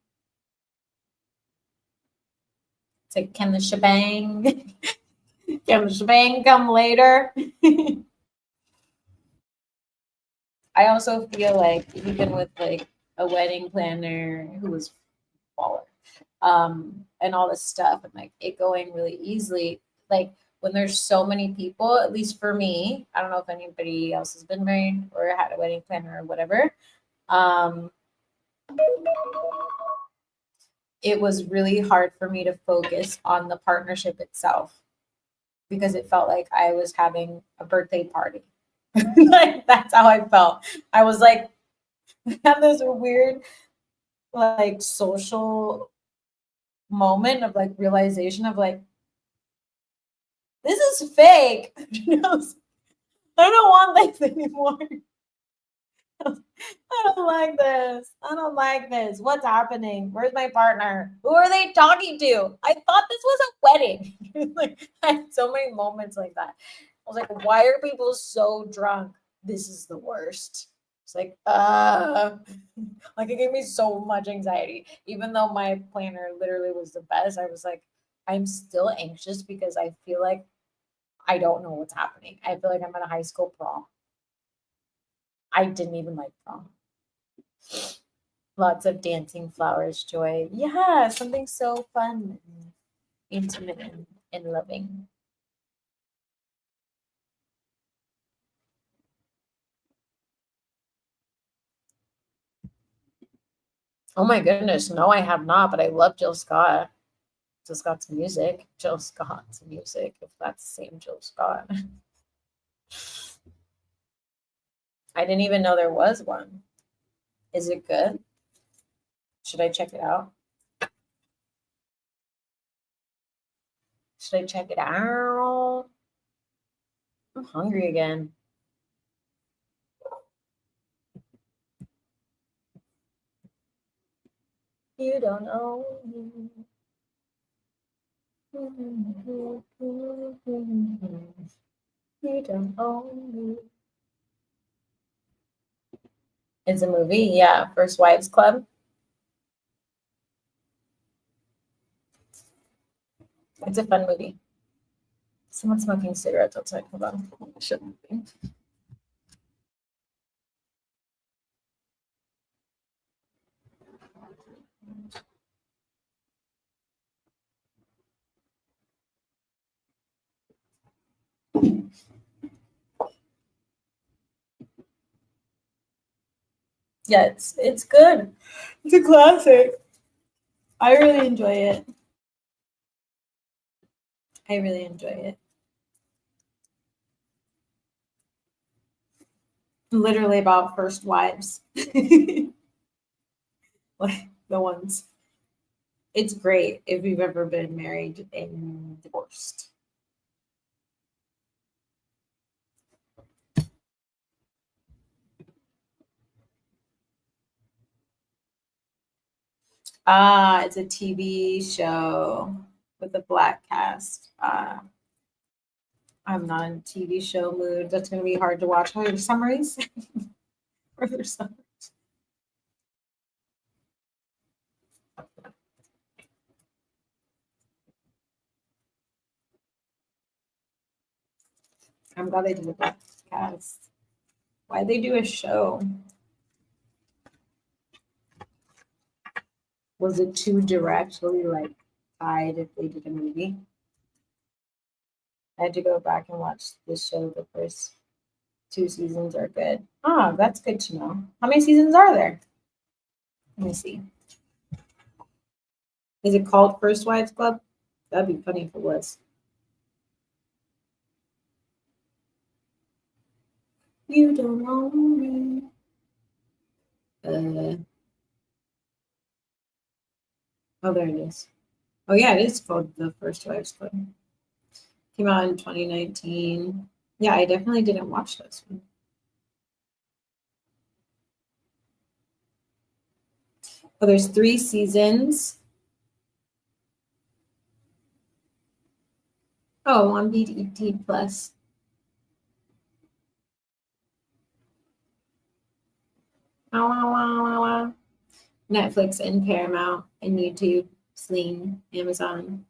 It's like, can the shebang can the shebang come later? I also feel like even with like a wedding planner who was baller, and all this stuff and like it going really easily, like when there's so many people, at least for me, I don't know if anybody else has been married or had a wedding planner or whatever. It was really hard for me to focus on the partnership itself because it felt like I was having a birthday party. Like that's how I felt. I was like, I had this weird like social moment of like realization of like, this is fake. You know, I don't want this anymore. I don't like this. I don't like this. What's happening? Where's my partner? Who are they talking to? I thought this was a wedding. Like I had so many moments like that. I was like, why are people so drunk? This is the worst. It's like, like it gave me so much anxiety. Even though my planner literally was the best, I was like, I'm still anxious because I feel like I don't know what's happening. I feel like I'm at a high school prom. I didn't even like prom. Lots of dancing, flowers, joy. Yeah, something so fun and intimate and loving. Oh my goodness, no, I have not, but I love Jill Scott. Jill Scott's music. Jill Scott's music, if that's the same Jill Scott. I didn't even know there was one. Is it good? Should I check it out? Should I check it out? I'm hungry again. You don't own me. You don't own me. It's a movie, yeah. First Wives Club. It's a fun movie. Someone's smoking cigarettes outside. Hold on. Shouldn't be. Yeah, it's good. It's a classic. I really enjoy it. I really enjoy it. Literally about first wives. Like the ones. It's great if you've ever been married and divorced. It's a TV show with a black cast. I'm not in a TV show mood. That's going to be hard to watch. Are there summaries? Are there summaries? I'm glad they did a black cast. Why'd they do a show? Was it too directly like tied if they did a movie? I had to go back and watch this show. The first 2 seasons are good. Ah, that's good to know. How many seasons are there? Let me see. Is it called First Wives Club? That'd be funny if it was. You don't know me. Oh, there it is. Oh, yeah, it is called The First Wives Club. Came out in 2019. Yeah, I definitely didn't watch this one. Oh, there's 3 seasons. Oh, on BET Plus. Netflix and Paramount and YouTube, Sling, Amazon.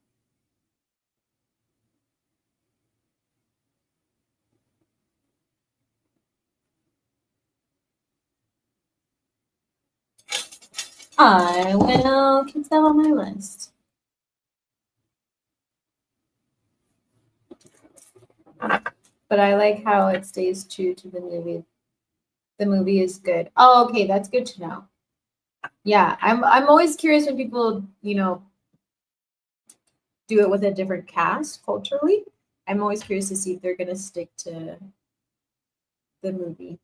I will keep that on my list. But I like how it stays true to the movie. The movie is good. Oh, okay, that's good to know. Yeah, I'm always curious when people, do it with a different cast culturally. I'm always curious to see if they're gonna stick to the movie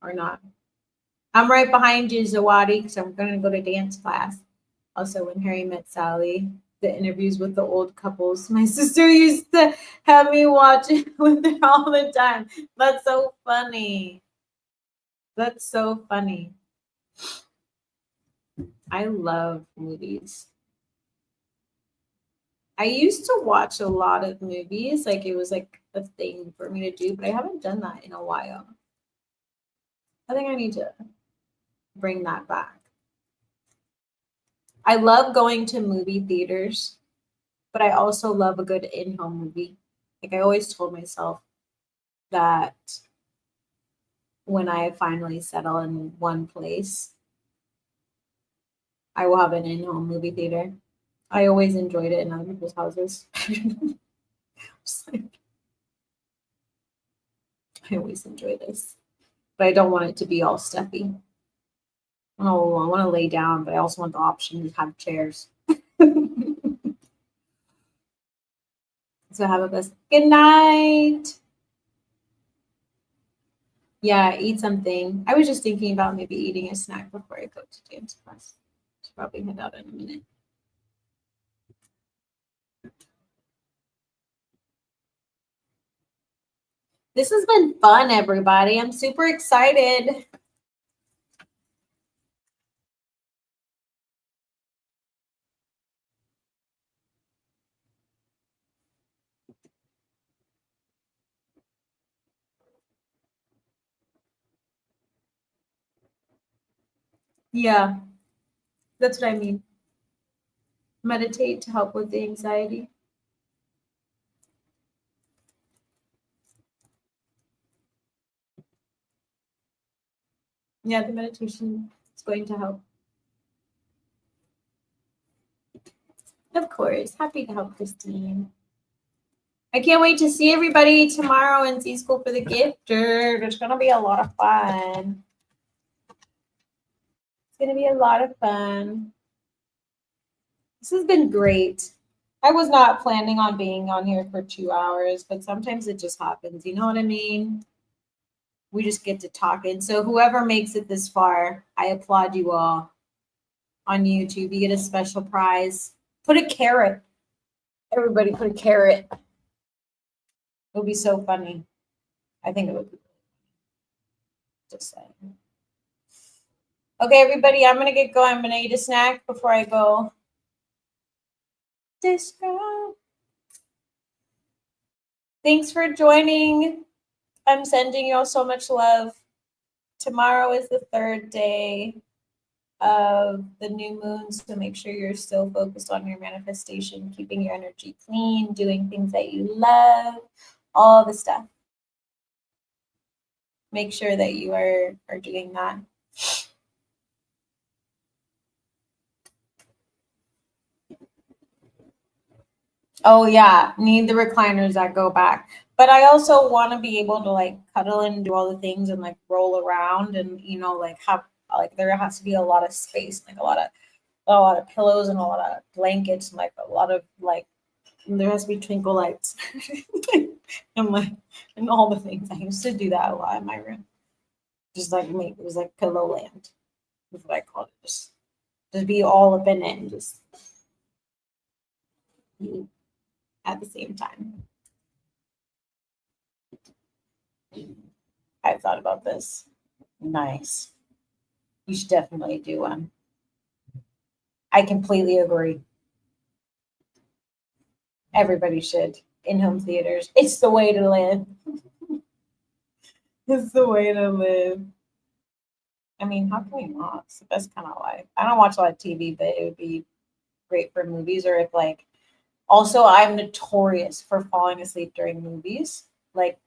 or not. I'm right behind you, Zawadi, because I'm gonna go to dance class. Also, When Harry Met Sally, the interviews with the old couples. My sister used to have me watch it with her all the time. That's so funny. That's so funny. I love movies. I used to watch a lot of movies, like it was like a thing for me to do, but I haven't done that in a while. I think I need to bring that back. I love going to movie theaters, but I also love a good in-home movie. Like I always told myself that when I finally settle in one place, I will have an in-home movie theater. I always enjoyed it in other people's houses. I always enjoy this, but I don't want it to be all stuffy. Oh, I want to lay down, but I also want the option to have chairs. So have a blessed good night. Yeah, eat something. I was just thinking about maybe eating a snack before I go to dance class. Should probably head out in a minute. This has been fun, everybody. I'm super excited. Yeah, that's what I mean. Meditate to help with the anxiety. Yeah, the meditation is going to help. Of course. Happy to help, Christine. I can't wait to see everybody tomorrow in Z School for the Gifted. It's going to be a lot of fun. It's going to be a lot of fun. This has been great. I was not planning on being on here for 2 hours, but sometimes it just happens. You know what I mean? We just get to talking. So whoever makes it this far, I applaud you all on YouTube. You get a special prize. Put a carrot. Everybody put a carrot. It'll be so funny. I think it would be. Just saying. Okay, everybody, I'm gonna get going. I'm gonna eat a snack before I go. Thanks for joining. I'm sending you all so much love. Tomorrow is the 3rd day of the new moon, so make sure you're still focused on your manifestation, keeping your energy clean, doing things that you love, all the stuff. Make sure that you are doing that. Oh yeah, need the recliners that go back. But I also want to be able to like cuddle and do all the things and like roll around and like have like there has to be a lot of space, like a lot of pillows and a lot of blankets and like a lot of like there has to be twinkle lights and like and all the things. I used to do that a lot in my room. Just like it was like pillow land. That's what I called it. Just be all up in it and just be at the same time. I've thought about this. Nice. You should definitely do one. I completely agree. Everybody should in home theaters. It's the way to live. It's the way to live. I mean, how can we not? It's the best kind of life. I don't watch a lot of TV, but it would be great for movies or if like also I'm notorious for falling asleep during movies. Like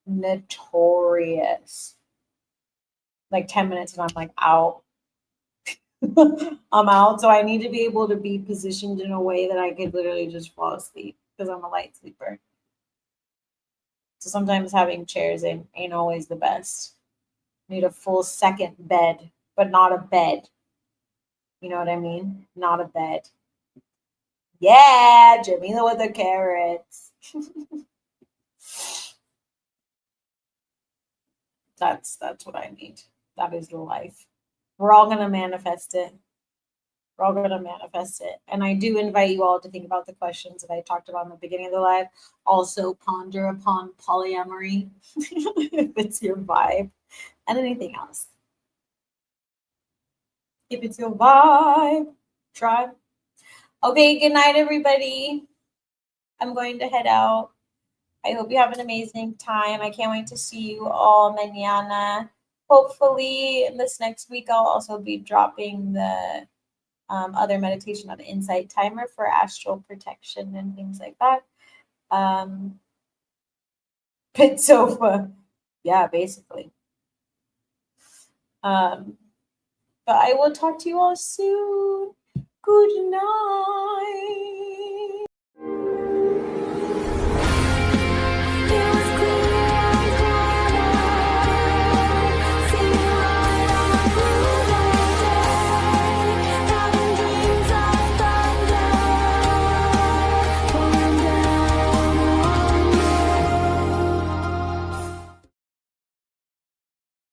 notorious. Like 10 minutes and I'm like out. I'm out. So I need to be able to be positioned in a way that I could literally just fall asleep because I'm a light sleeper. So sometimes having chairs ain't always the best. Need a full second bed, but not a bed. You know what I mean? Not a bed. Yeah, Jamila with the carrots. That's what I need. That is the life. We're all gonna manifest it. We're all gonna manifest it. And I do invite you all to think about the questions that I talked about in the beginning of the live. Also ponder upon polyamory if it's your vibe, and anything else. If it's your vibe, try. Okay, good night, everybody. I'm going to head out. I hope you have an amazing time. I can't wait to see you all mañana. Hopefully, this next week, I'll also be dropping the other meditation on the insight timer for astral protection and things like that. Pit sofa. Yeah, basically. But I will talk to you all soon. Good night.